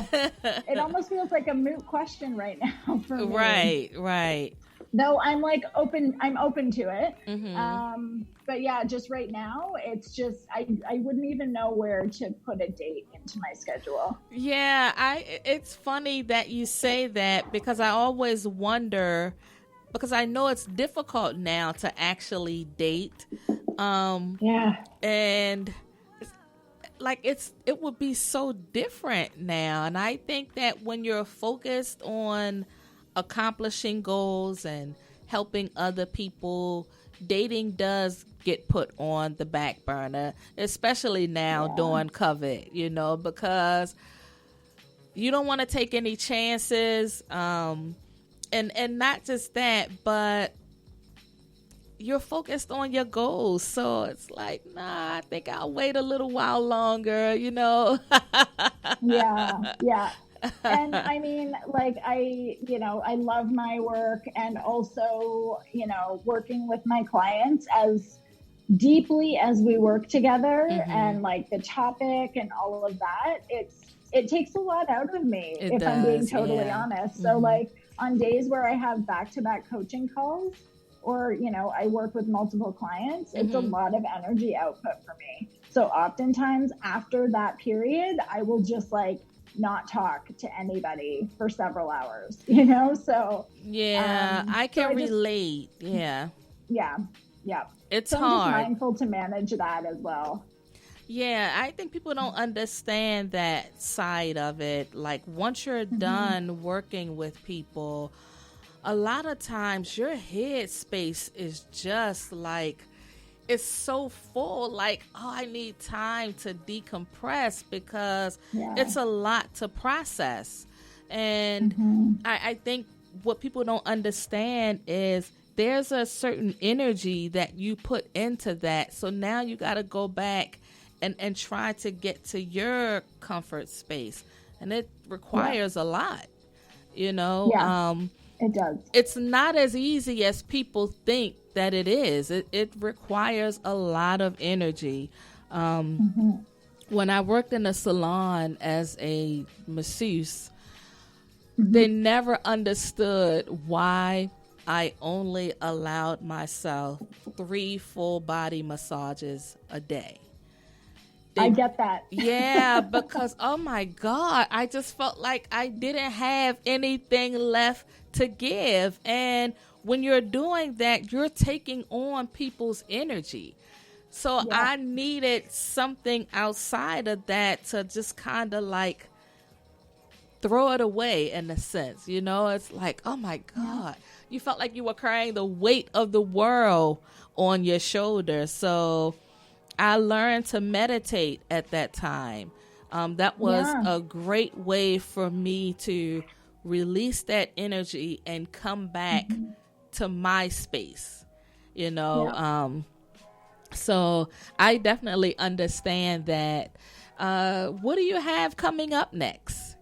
Speaker 2: it almost feels like a moot question right now for me.
Speaker 1: Right.
Speaker 2: though I'm like I'm open to it.
Speaker 1: Mm-hmm.
Speaker 2: But yeah, just right now, it's just, I wouldn't even know where to put a date into my schedule.
Speaker 1: Yeah, it's funny that you say that, because I always wonder, because I know it's difficult now to actually date.
Speaker 2: Yeah.
Speaker 1: And like it would be so different now. And I think that when you're focused on accomplishing goals and helping other people, dating does get put on the back burner, especially now during COVID, because you don't want to take any chances. And not just that, but you're focused on your goals. So it's like, nah, I think I'll wait a little while longer,
Speaker 2: Yeah. And I mean, like, I love my work, and also, working with my clients as deeply as we work together, and like the topic and all of that, it takes a lot out of me, if I'm being totally honest. So like on days where I have back-to-back coaching calls, or, I work with multiple clients, it's a lot of energy output for me. So oftentimes after that period, I will just like not talk to anybody for several hours, so
Speaker 1: yeah, I can relate.
Speaker 2: Yeah.
Speaker 1: It's
Speaker 2: so
Speaker 1: hard.
Speaker 2: I'm just mindful to manage that as well.
Speaker 1: Yeah, I think people don't understand that side of it. Like, once you're done working with people, a lot of times your head space is just like, it's so full, like, oh, I need time to decompress, because it's a lot to process. And I think what people don't understand is there's a certain energy that you put into that. So now you got to go back and try to get to your comfort space. And it requires a lot,
Speaker 2: It does.
Speaker 1: It's not as easy as people think that it is. It requires a lot of energy. When I worked in a salon as a masseuse, they never understood why I only allowed myself 3 full body massages a day.
Speaker 2: I get that.
Speaker 1: Yeah, because, oh my God, I just felt like I didn't have anything left to give. And when you're doing that, you're taking on people's energy. So I needed something outside of that to just kind of like throw it away, in a sense. It's like, oh my God, you felt like you were carrying the weight of the world on your shoulders. So I learned to meditate at that time. That was a great way for me to release that energy and come back to my space, So I definitely understand that. What do you have coming up next?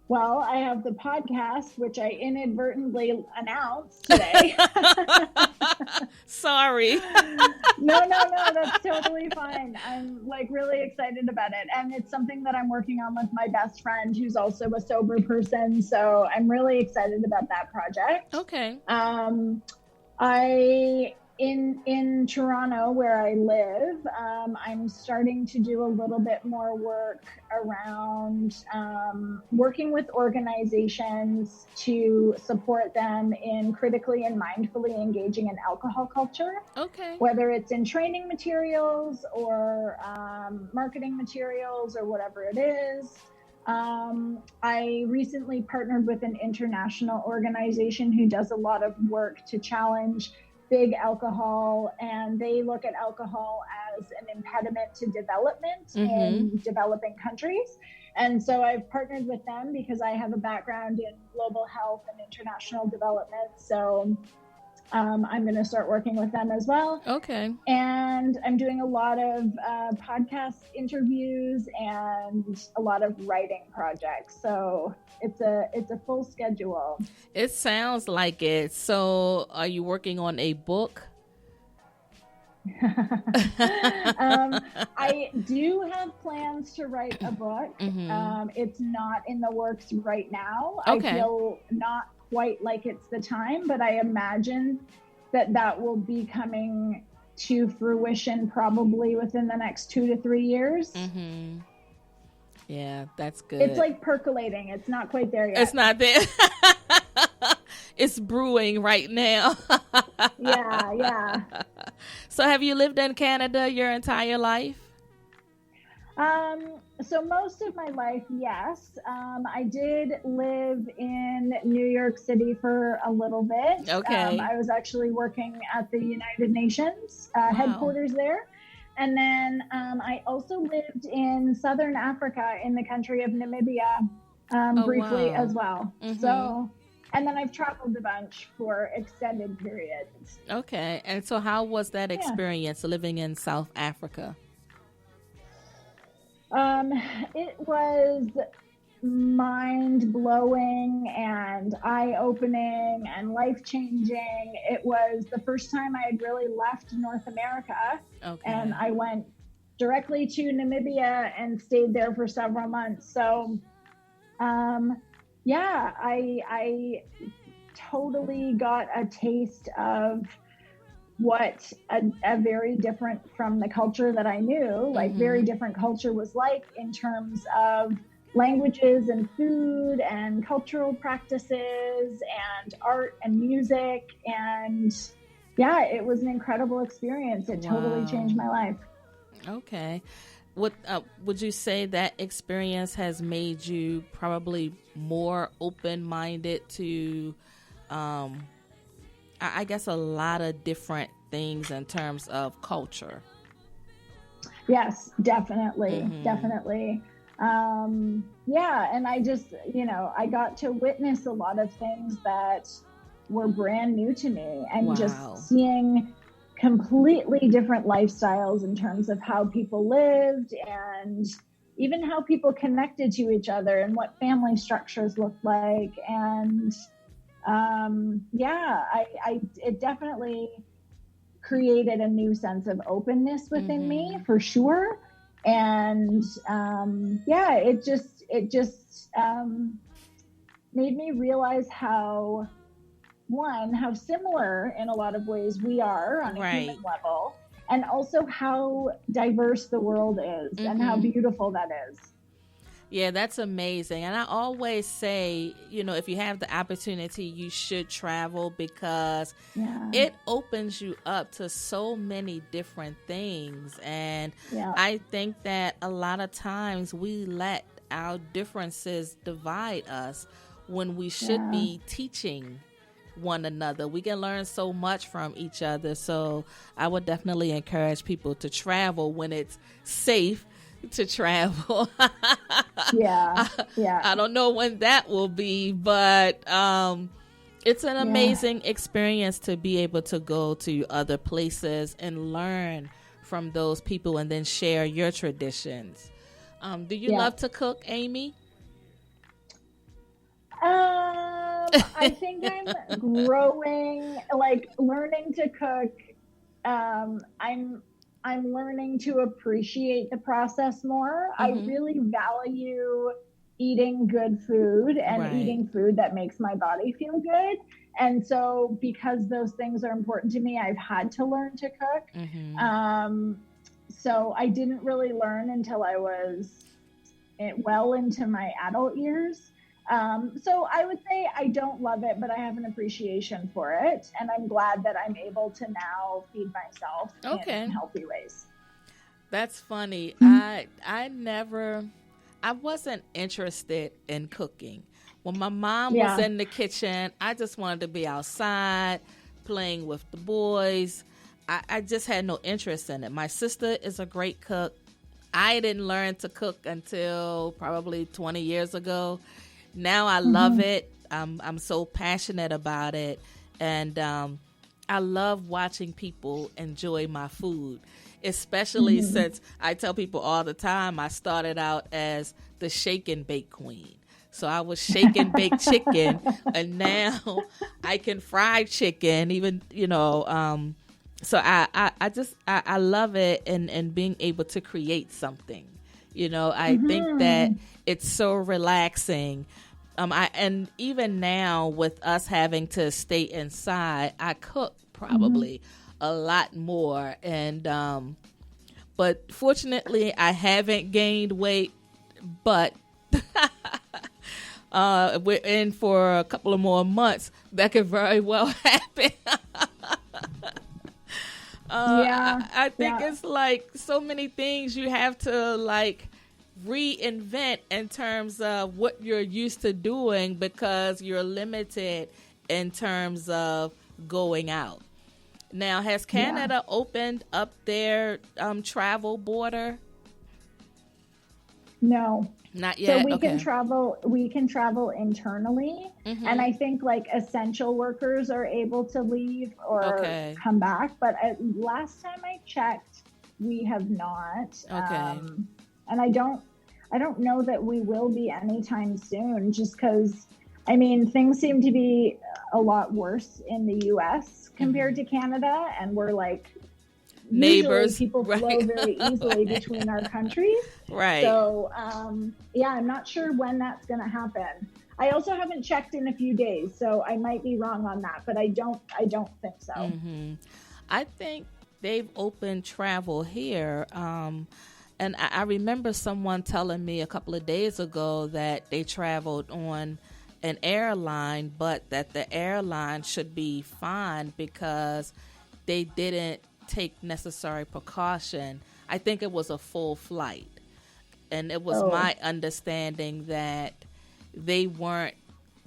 Speaker 2: Well, I have the podcast, which I inadvertently announced today.
Speaker 1: Sorry.
Speaker 2: No, that's totally fine. I'm like really excited about it. And it's something that I'm working on with my best friend, who's also a sober person. So I'm really excited about that project.
Speaker 1: Okay.
Speaker 2: In Toronto, where I live, I'm starting to do a little bit more work around working with organizations to support them in critically and mindfully engaging in alcohol culture.
Speaker 1: Okay.
Speaker 2: Whether it's in training materials or marketing materials or whatever it is. I recently partnered with an international organization who does a lot of work to challenge big alcohol, and they look at alcohol as an impediment to development in developing countries. And so I've partnered with them because I have a background in global health and international development. So I'm going to start working with them as well.
Speaker 1: Okay.
Speaker 2: And I'm doing a lot of podcast interviews and a lot of writing projects. So it's a full schedule.
Speaker 1: It sounds like it. So are you working on a book?
Speaker 2: I do have plans to write a book. It's not in the works right now.
Speaker 1: Okay.
Speaker 2: I feel quite like it's the time, but I imagine that will be coming to fruition probably within the next 2 to 3 years.
Speaker 1: Mm-hmm. Yeah, that's good.
Speaker 2: It's like percolating. It's not quite there yet.
Speaker 1: It's not there. It's brewing right now.
Speaker 2: Yeah.
Speaker 1: So have you lived in Canada your entire life?
Speaker 2: So most of my life, yes. I did live in New York City for a little bit.
Speaker 1: Okay.
Speaker 2: I was actually working at the United Nations headquarters there. And then I also lived in Southern Africa in the country of Namibia briefly as well. Mm-hmm. So, and then I've traveled a bunch for extended periods.
Speaker 1: Okay. And so how was that experience living in South Africa?
Speaker 2: It was mind-blowing and eye-opening and life-changing. It was the first time I had really left North America. Okay. And I went directly to Namibia and stayed there for several months. So, I totally got a taste of what a very different from the culture that I knew, like very different culture was like in terms of languages and food and cultural practices and art and music. And yeah, it was an incredible experience. It totally changed my life. Okay.
Speaker 1: Would you say that experience has made you probably more open-minded to, I guess, a lot of different things in terms of culture?
Speaker 2: Yes, definitely. Definitely. And I just, I got to witness a lot of things that were brand new to me, and just seeing completely different lifestyles in terms of how people lived and even how people connected to each other and what family structures looked like. And it definitely created a new sense of openness within me, for sure. And it just made me realize how similar in a lot of ways we are on a human level, and also how diverse the world is and how beautiful that is.
Speaker 1: Yeah, that's amazing. And I always say, if you have the opportunity, you should travel, because it opens you up to so many different things. And I think that a lot of times we let our differences divide us when we should be teaching one another. We can learn so much from each other. So I would definitely encourage people to travel when it's safe to travel. I don't know when that will be, but it's an amazing experience to be able to go to other places and learn from those people and then share your traditions. Do you love to cook, Amy?
Speaker 2: I think I'm growing, like learning to cook. I'm learning to appreciate the process more. I really value eating good food and eating food that makes my body feel good. And so because those things are important to me, I've had to learn to cook. So I didn't really learn until I was well into my adult years. So I would say I don't love it, but I have an appreciation for it. And I'm glad that I'm able to now feed myself in healthy ways.
Speaker 1: That's funny. I wasn't interested in cooking. When my mom was in the kitchen, I just wanted to be outside playing with the boys. I just had no interest in it. My sister is a great cook. I didn't learn to cook until probably 20 years ago. Now I love it. I'm so passionate about it. And I love watching people enjoy my food, especially since I tell people all the time I started out as the shake and bake queen. So I was shake and bake chicken, and now I can fry chicken, even, so I love it, and being able to create something. I think that it's so relaxing. And even now with us having to stay inside, I cook probably a lot more. And but fortunately, I haven't gained weight. But we're in for a couple of more months. That could very well happen. I think it's like so many things you have to like reinvent in terms of what you're used to doing because you're limited in terms of going out. Now, has Canada opened up their travel border?
Speaker 2: No.
Speaker 1: Not yet.
Speaker 2: So we can travel internally. And I think like essential workers are able to leave or come back. But last time I checked, we have not. And I don't know that we will be anytime soon, just because, I mean, things seem to be a lot worse in the US compared to Canada. And we're like,
Speaker 1: neighbors.
Speaker 2: People flow very easily between our countries.
Speaker 1: Right.
Speaker 2: So, I'm not sure when that's going to happen. I also haven't checked in a few days, so I might be wrong on that, but I don't think so.
Speaker 1: I think they've opened travel here. And I remember someone telling me a couple of days ago that they traveled on an airline, but that the airline should be fine because they didn't take necessary precaution. I think it was a full flight. And it was my understanding that they weren't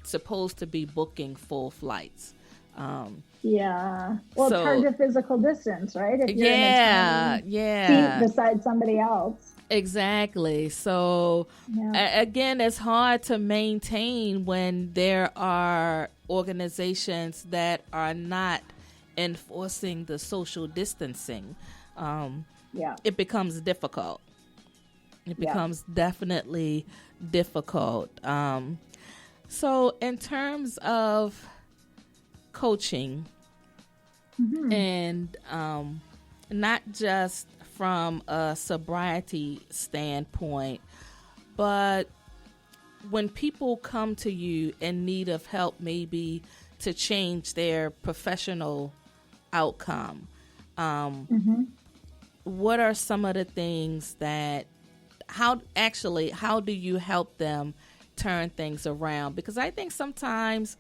Speaker 1: supposed to be booking full flights.
Speaker 2: Well, it's hard to physical distance, right? If you're in a seat beside somebody else.
Speaker 1: Exactly. So again, it's hard to maintain when there are organizations that are not enforcing the social distancing. It becomes difficult. It becomes definitely difficult. So in terms of coaching, and not just from a sobriety standpoint, but when people come to you in need of help, maybe to change their professional outcome, what are some of the things that, how do you help them turn things around? Because I think sometimes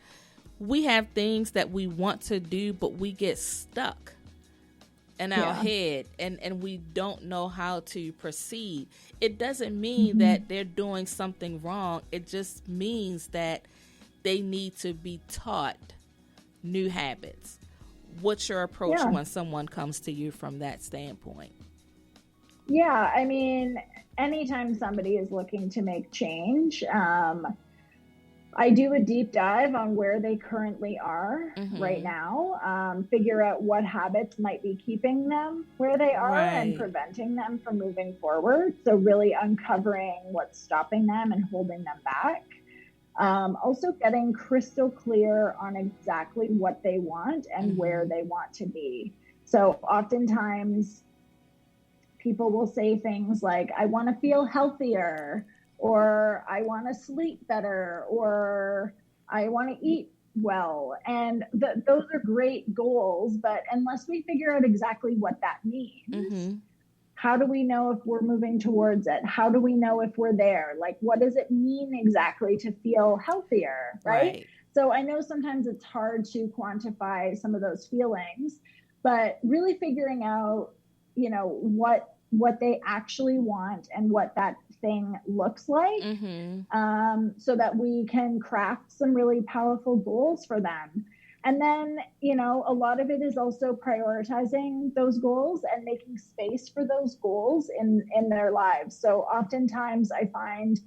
Speaker 1: we have things that we want to do, but we get stuck in our head and we don't know how to proceed. It doesn't mean that they're doing something wrong. It just means that they need to be taught new habits. What's your approach when someone comes to you from that standpoint?
Speaker 2: Yeah, I mean, anytime somebody is looking to make change, I do a deep dive on where they currently are right now, figure out what habits might be keeping them where they are and preventing them from moving forward. So really uncovering what's stopping them and holding them back. Also getting crystal clear on exactly what they want and where they want to be. So oftentimes people will say things like, I want to feel healthier, or I want to sleep better, or I want to eat well. And those are great goals, but unless we figure out exactly what that means, how do we know if we're moving towards it? How do we know if we're there? Like, what does it mean exactly to feel healthier, right? So I know sometimes it's hard to quantify some of those feelings, but really figuring out, you know, what they actually want and what that thing looks like, so that we can craft some really powerful goals for them. And then, you know, a lot of it is also prioritizing those goals and making space for those goals in their lives. So oftentimes I find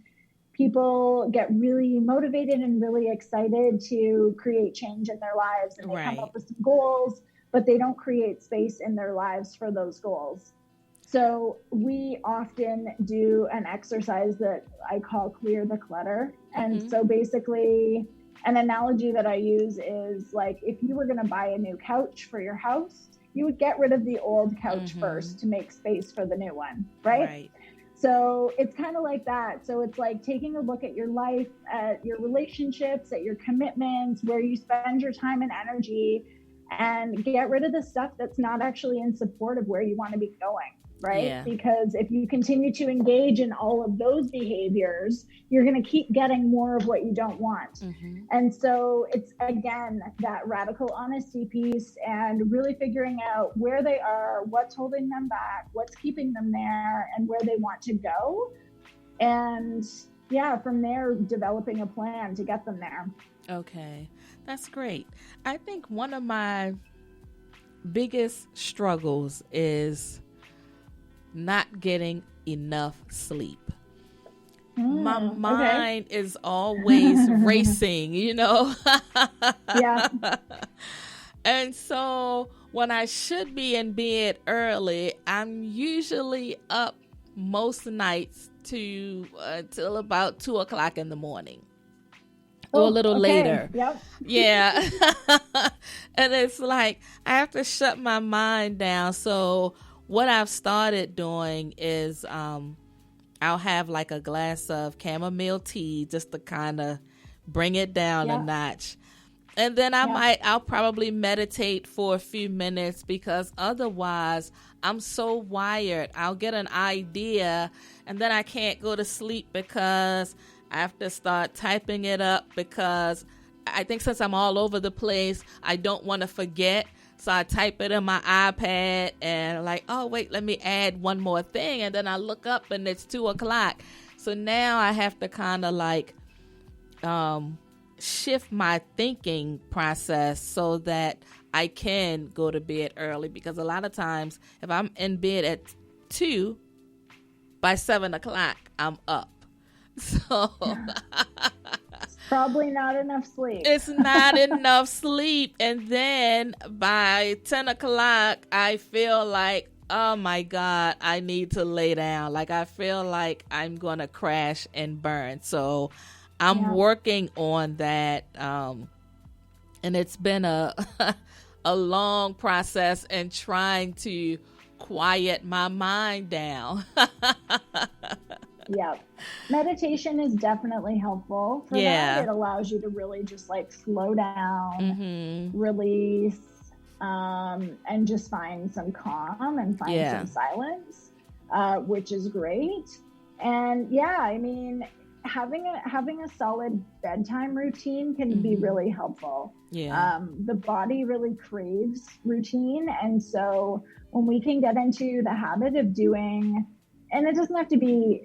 Speaker 2: people get really motivated and really excited to create change in their lives, and they come up with some goals, but they don't create space in their lives for those goals. So we often do an exercise that I call clear the clutter. And so basically an analogy that I use is like, if you were going to buy a new couch for your house, you would get rid of the old couch first to make space for the new one, right? So it's kind of like that. So it's like taking a look at your life, at your relationships, at your commitments, where you spend your time and energy, and get rid of the stuff that's not actually in support of where you want to be going, right?
Speaker 1: Yeah.
Speaker 2: Because if you continue to engage in all of those behaviors, you're going to keep getting more of what you don't want.
Speaker 1: Mm-hmm.
Speaker 2: And so it's, again, that radical honesty piece and really figuring out where they are, what's holding them back, what's keeping them there, and where they want to go. And yeah, from there, developing a plan to get them there.
Speaker 1: Okay, that's great. I think one of my biggest struggles is not getting enough sleep. My mind is always racing, you know?
Speaker 2: Yeah.
Speaker 1: And so when I should be in bed early, I'm usually up most nights till about 2:00 in the morning. Or a little later.
Speaker 2: Yep.
Speaker 1: Yeah. And it's like I have to shut my mind down. So what I've started doing is I'll have like a glass of chamomile tea just to kind of bring it down a notch. And then I'll probably meditate for a few minutes, because otherwise I'm so wired. I'll get an idea and then I can't go to sleep because I have to start typing it up, because I think since I'm all over the place, I don't want to forget. So I type it in my iPad and like, oh, wait, let me add one more thing. And then I look up and it's 2:00. So now I have to kind of like shift my thinking process so that I can go to bed early. Because a lot of times if I'm in bed at 2, by 7:00, I'm up. So
Speaker 2: it's probably not enough sleep.
Speaker 1: It's not enough sleep. And then by 10:00, I feel like, oh my God, I need to lay down. Like I feel like I'm going to crash and burn. So I'm working on that. And it's been a long process and trying to quiet my mind down.
Speaker 2: Yeah. Meditation is definitely helpful for that. It allows you to really just like slow down, release, and just find some calm and find some silence, which is great. And I mean, having a solid bedtime routine can be really helpful. The body really craves routine. And so when we can get into the habit of doing, and it doesn't have to be,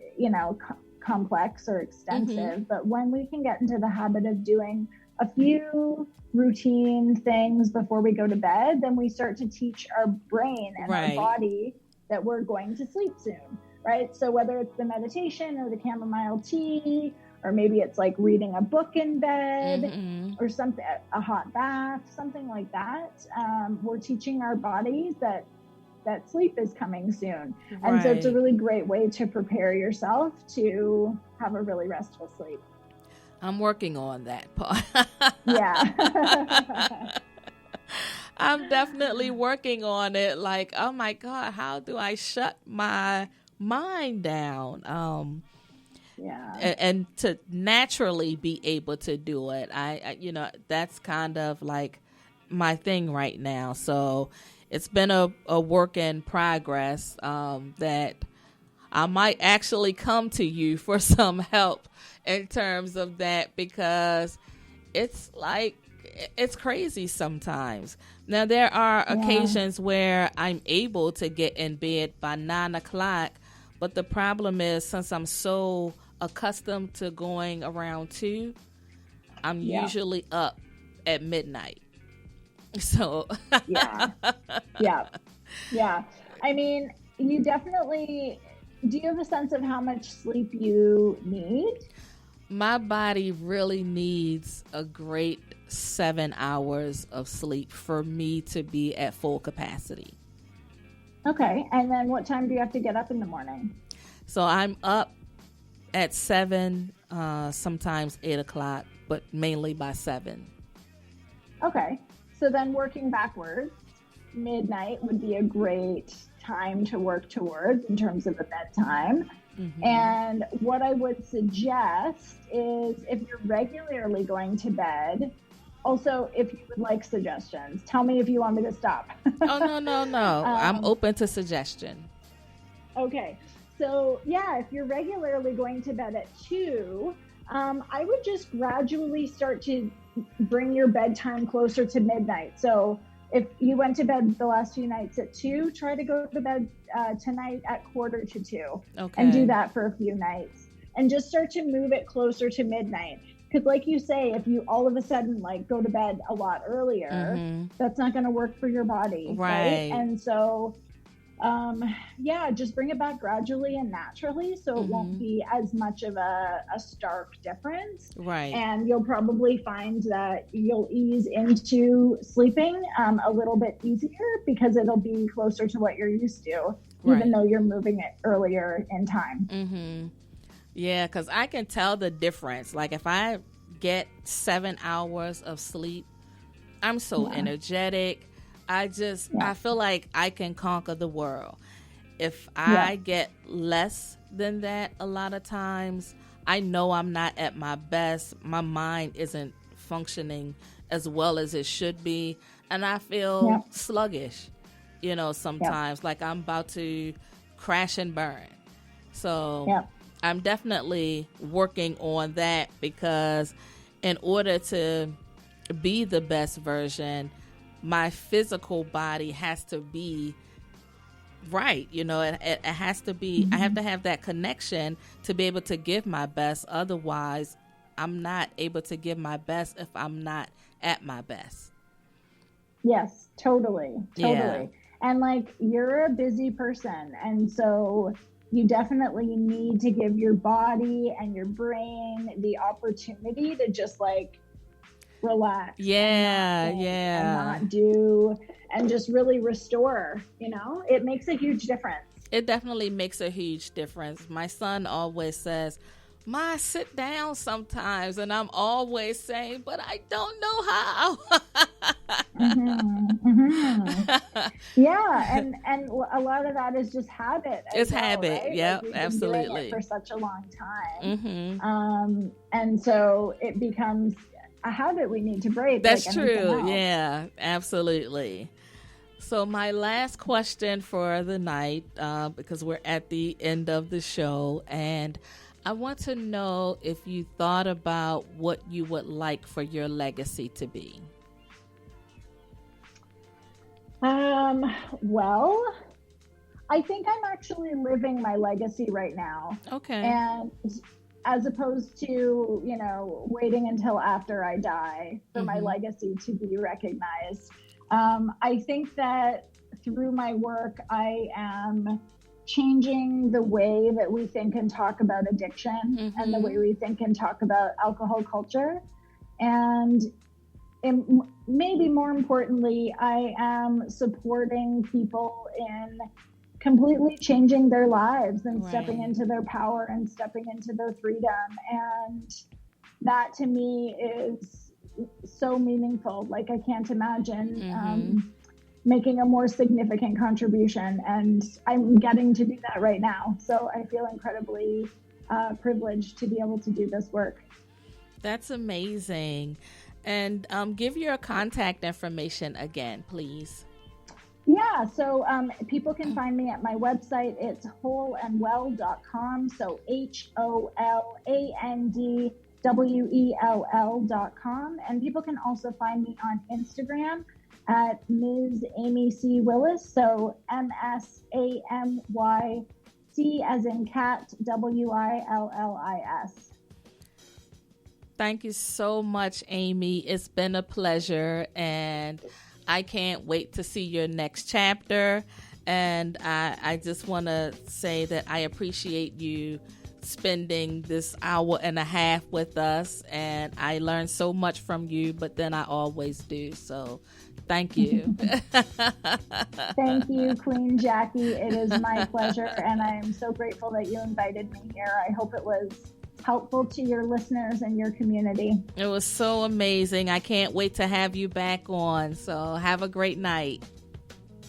Speaker 2: complex or extensive, but when we can get into the habit of doing a few routine things before we go to bed, then we start to teach our brain and our body that we're going to sleep soon, right? So whether it's the meditation or the chamomile tea, or maybe it's like reading a book in bed or something, a hot bath, something like that, we're teaching our bodies that sleep is coming soon. And so it's a really great way to prepare yourself to have a really restful sleep.
Speaker 1: I'm working on that part. I'm definitely working on it. Like, oh my God, how do I shut my mind down? And to naturally be able to do it. I that's kind of like my thing right now. So it's been a work in progress, that I might actually come to you for some help in terms of that, because it's like, it's crazy sometimes. Now, there are occasions where I'm able to get in bed by 9:00, but the problem is, since I'm so accustomed to going around 2, I'm usually up at midnight. So
Speaker 2: yeah. I mean, you definitely, do you have a sense of how much sleep you need?
Speaker 1: My body really needs a great 7 hours of sleep for me to be at full capacity.
Speaker 2: Okay. And then what time do you have to get up in the morning?
Speaker 1: So I'm up at 7, sometimes 8:00, but mainly by 7.
Speaker 2: Okay. So then working backwards, midnight would be a great time to work towards in terms of a bedtime. Mm-hmm. And what I would suggest is, if you're regularly going to bed, also, if you would like suggestions, tell me if you want me to stop.
Speaker 1: Oh, no. I'm open to suggestion.
Speaker 2: Okay. So, yeah, if you're regularly going to bed at 2, I would just gradually start to bring your bedtime closer to midnight. So if you went to bed the last few nights at 2, try to go to bed tonight at 1:45. Okay. And do that for a few nights. And just start to move it closer to midnight. Because like you say, if you all of a sudden like go to bed a lot earlier, mm-hmm. that's not going to work for your body. Right. And so, just bring it back gradually and naturally, so mm-hmm. it won't be as much of a stark difference. Right. And you'll probably find that you'll ease into sleeping a little bit easier, because it'll be closer to what you're used to, right. even though you're moving it earlier in time.
Speaker 1: Mm-hmm. Yeah, because I can tell the difference. Like if I get 7 hours of sleep, I'm so energetic. I feel like I can conquer the world. If I get less than that, a lot of times, I know I'm not at my best. My mind isn't functioning as well as it should be. And I feel sluggish, sometimes like I'm about to crash and burn. So I'm definitely working on that, because in order to be the best version, my physical body has to be right. It has to be, mm-hmm. I have to have that connection to be able to give my best. Otherwise, I'm not able to give my best if I'm not at my best.
Speaker 2: Yes, totally. Yeah. And like, you're a busy person. And so you definitely need to give your body and your brain the opportunity to just like relax. And not do, and just really restore, it makes a huge difference.
Speaker 1: It definitely makes a huge difference. My son always says, "Ma, sit down sometimes." And I'm always saying, but I don't know how.
Speaker 2: Mm-hmm. Mm-hmm. Yeah. And a lot of that is just habit.
Speaker 1: It's habit.
Speaker 2: Right?
Speaker 1: Yeah,
Speaker 2: like
Speaker 1: absolutely.
Speaker 2: Doing it for such a long time.
Speaker 1: Mm-hmm.
Speaker 2: And so it becomes a habit we need to break.
Speaker 1: That's true. Yeah, absolutely. So my last question for the night, because we're at the end of the show, and I want to know if you thought about what you would like for your legacy to be.
Speaker 2: Well, I think I'm actually living my legacy right now.
Speaker 1: Okay.
Speaker 2: And as opposed to, waiting until after I die for mm-hmm. my legacy to be recognized. I think that through my work, I am changing the way that we think and talk about addiction mm-hmm. and the way we think and talk about alcohol culture. And maybe more importantly, I am supporting people in completely changing their lives and stepping into their power and stepping into their freedom. And that to me is so meaningful. Like, I can't imagine mm-hmm. Making a more significant contribution, and I'm getting to do that right now. So I feel incredibly privileged to be able to do this work.
Speaker 1: That's amazing. And give your contact information again, please.
Speaker 2: Yeah, so people can find me at my website. It's wholeandwell.com. So HOLANDWELL.com. And people can also find me on Instagram at Ms. Amy C. Willis. So MSAMYC as in cat, WILLIS.
Speaker 1: Thank you so much, Amy. It's been a pleasure, and I can't wait to see your next chapter. And I just want to say that I appreciate you spending this hour and a half with us, and I learned so much from you, but then I always do. So thank you.
Speaker 2: Thank you, Queen Jackie. It is my pleasure, and I am so grateful that you invited me here. I hope it was helpful to your listeners and your community.
Speaker 1: It was so amazing. I can't wait to have you back on. So have a great night.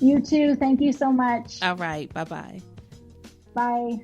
Speaker 2: You too. Thank you so much.
Speaker 1: All right. Bye-bye.
Speaker 2: Bye.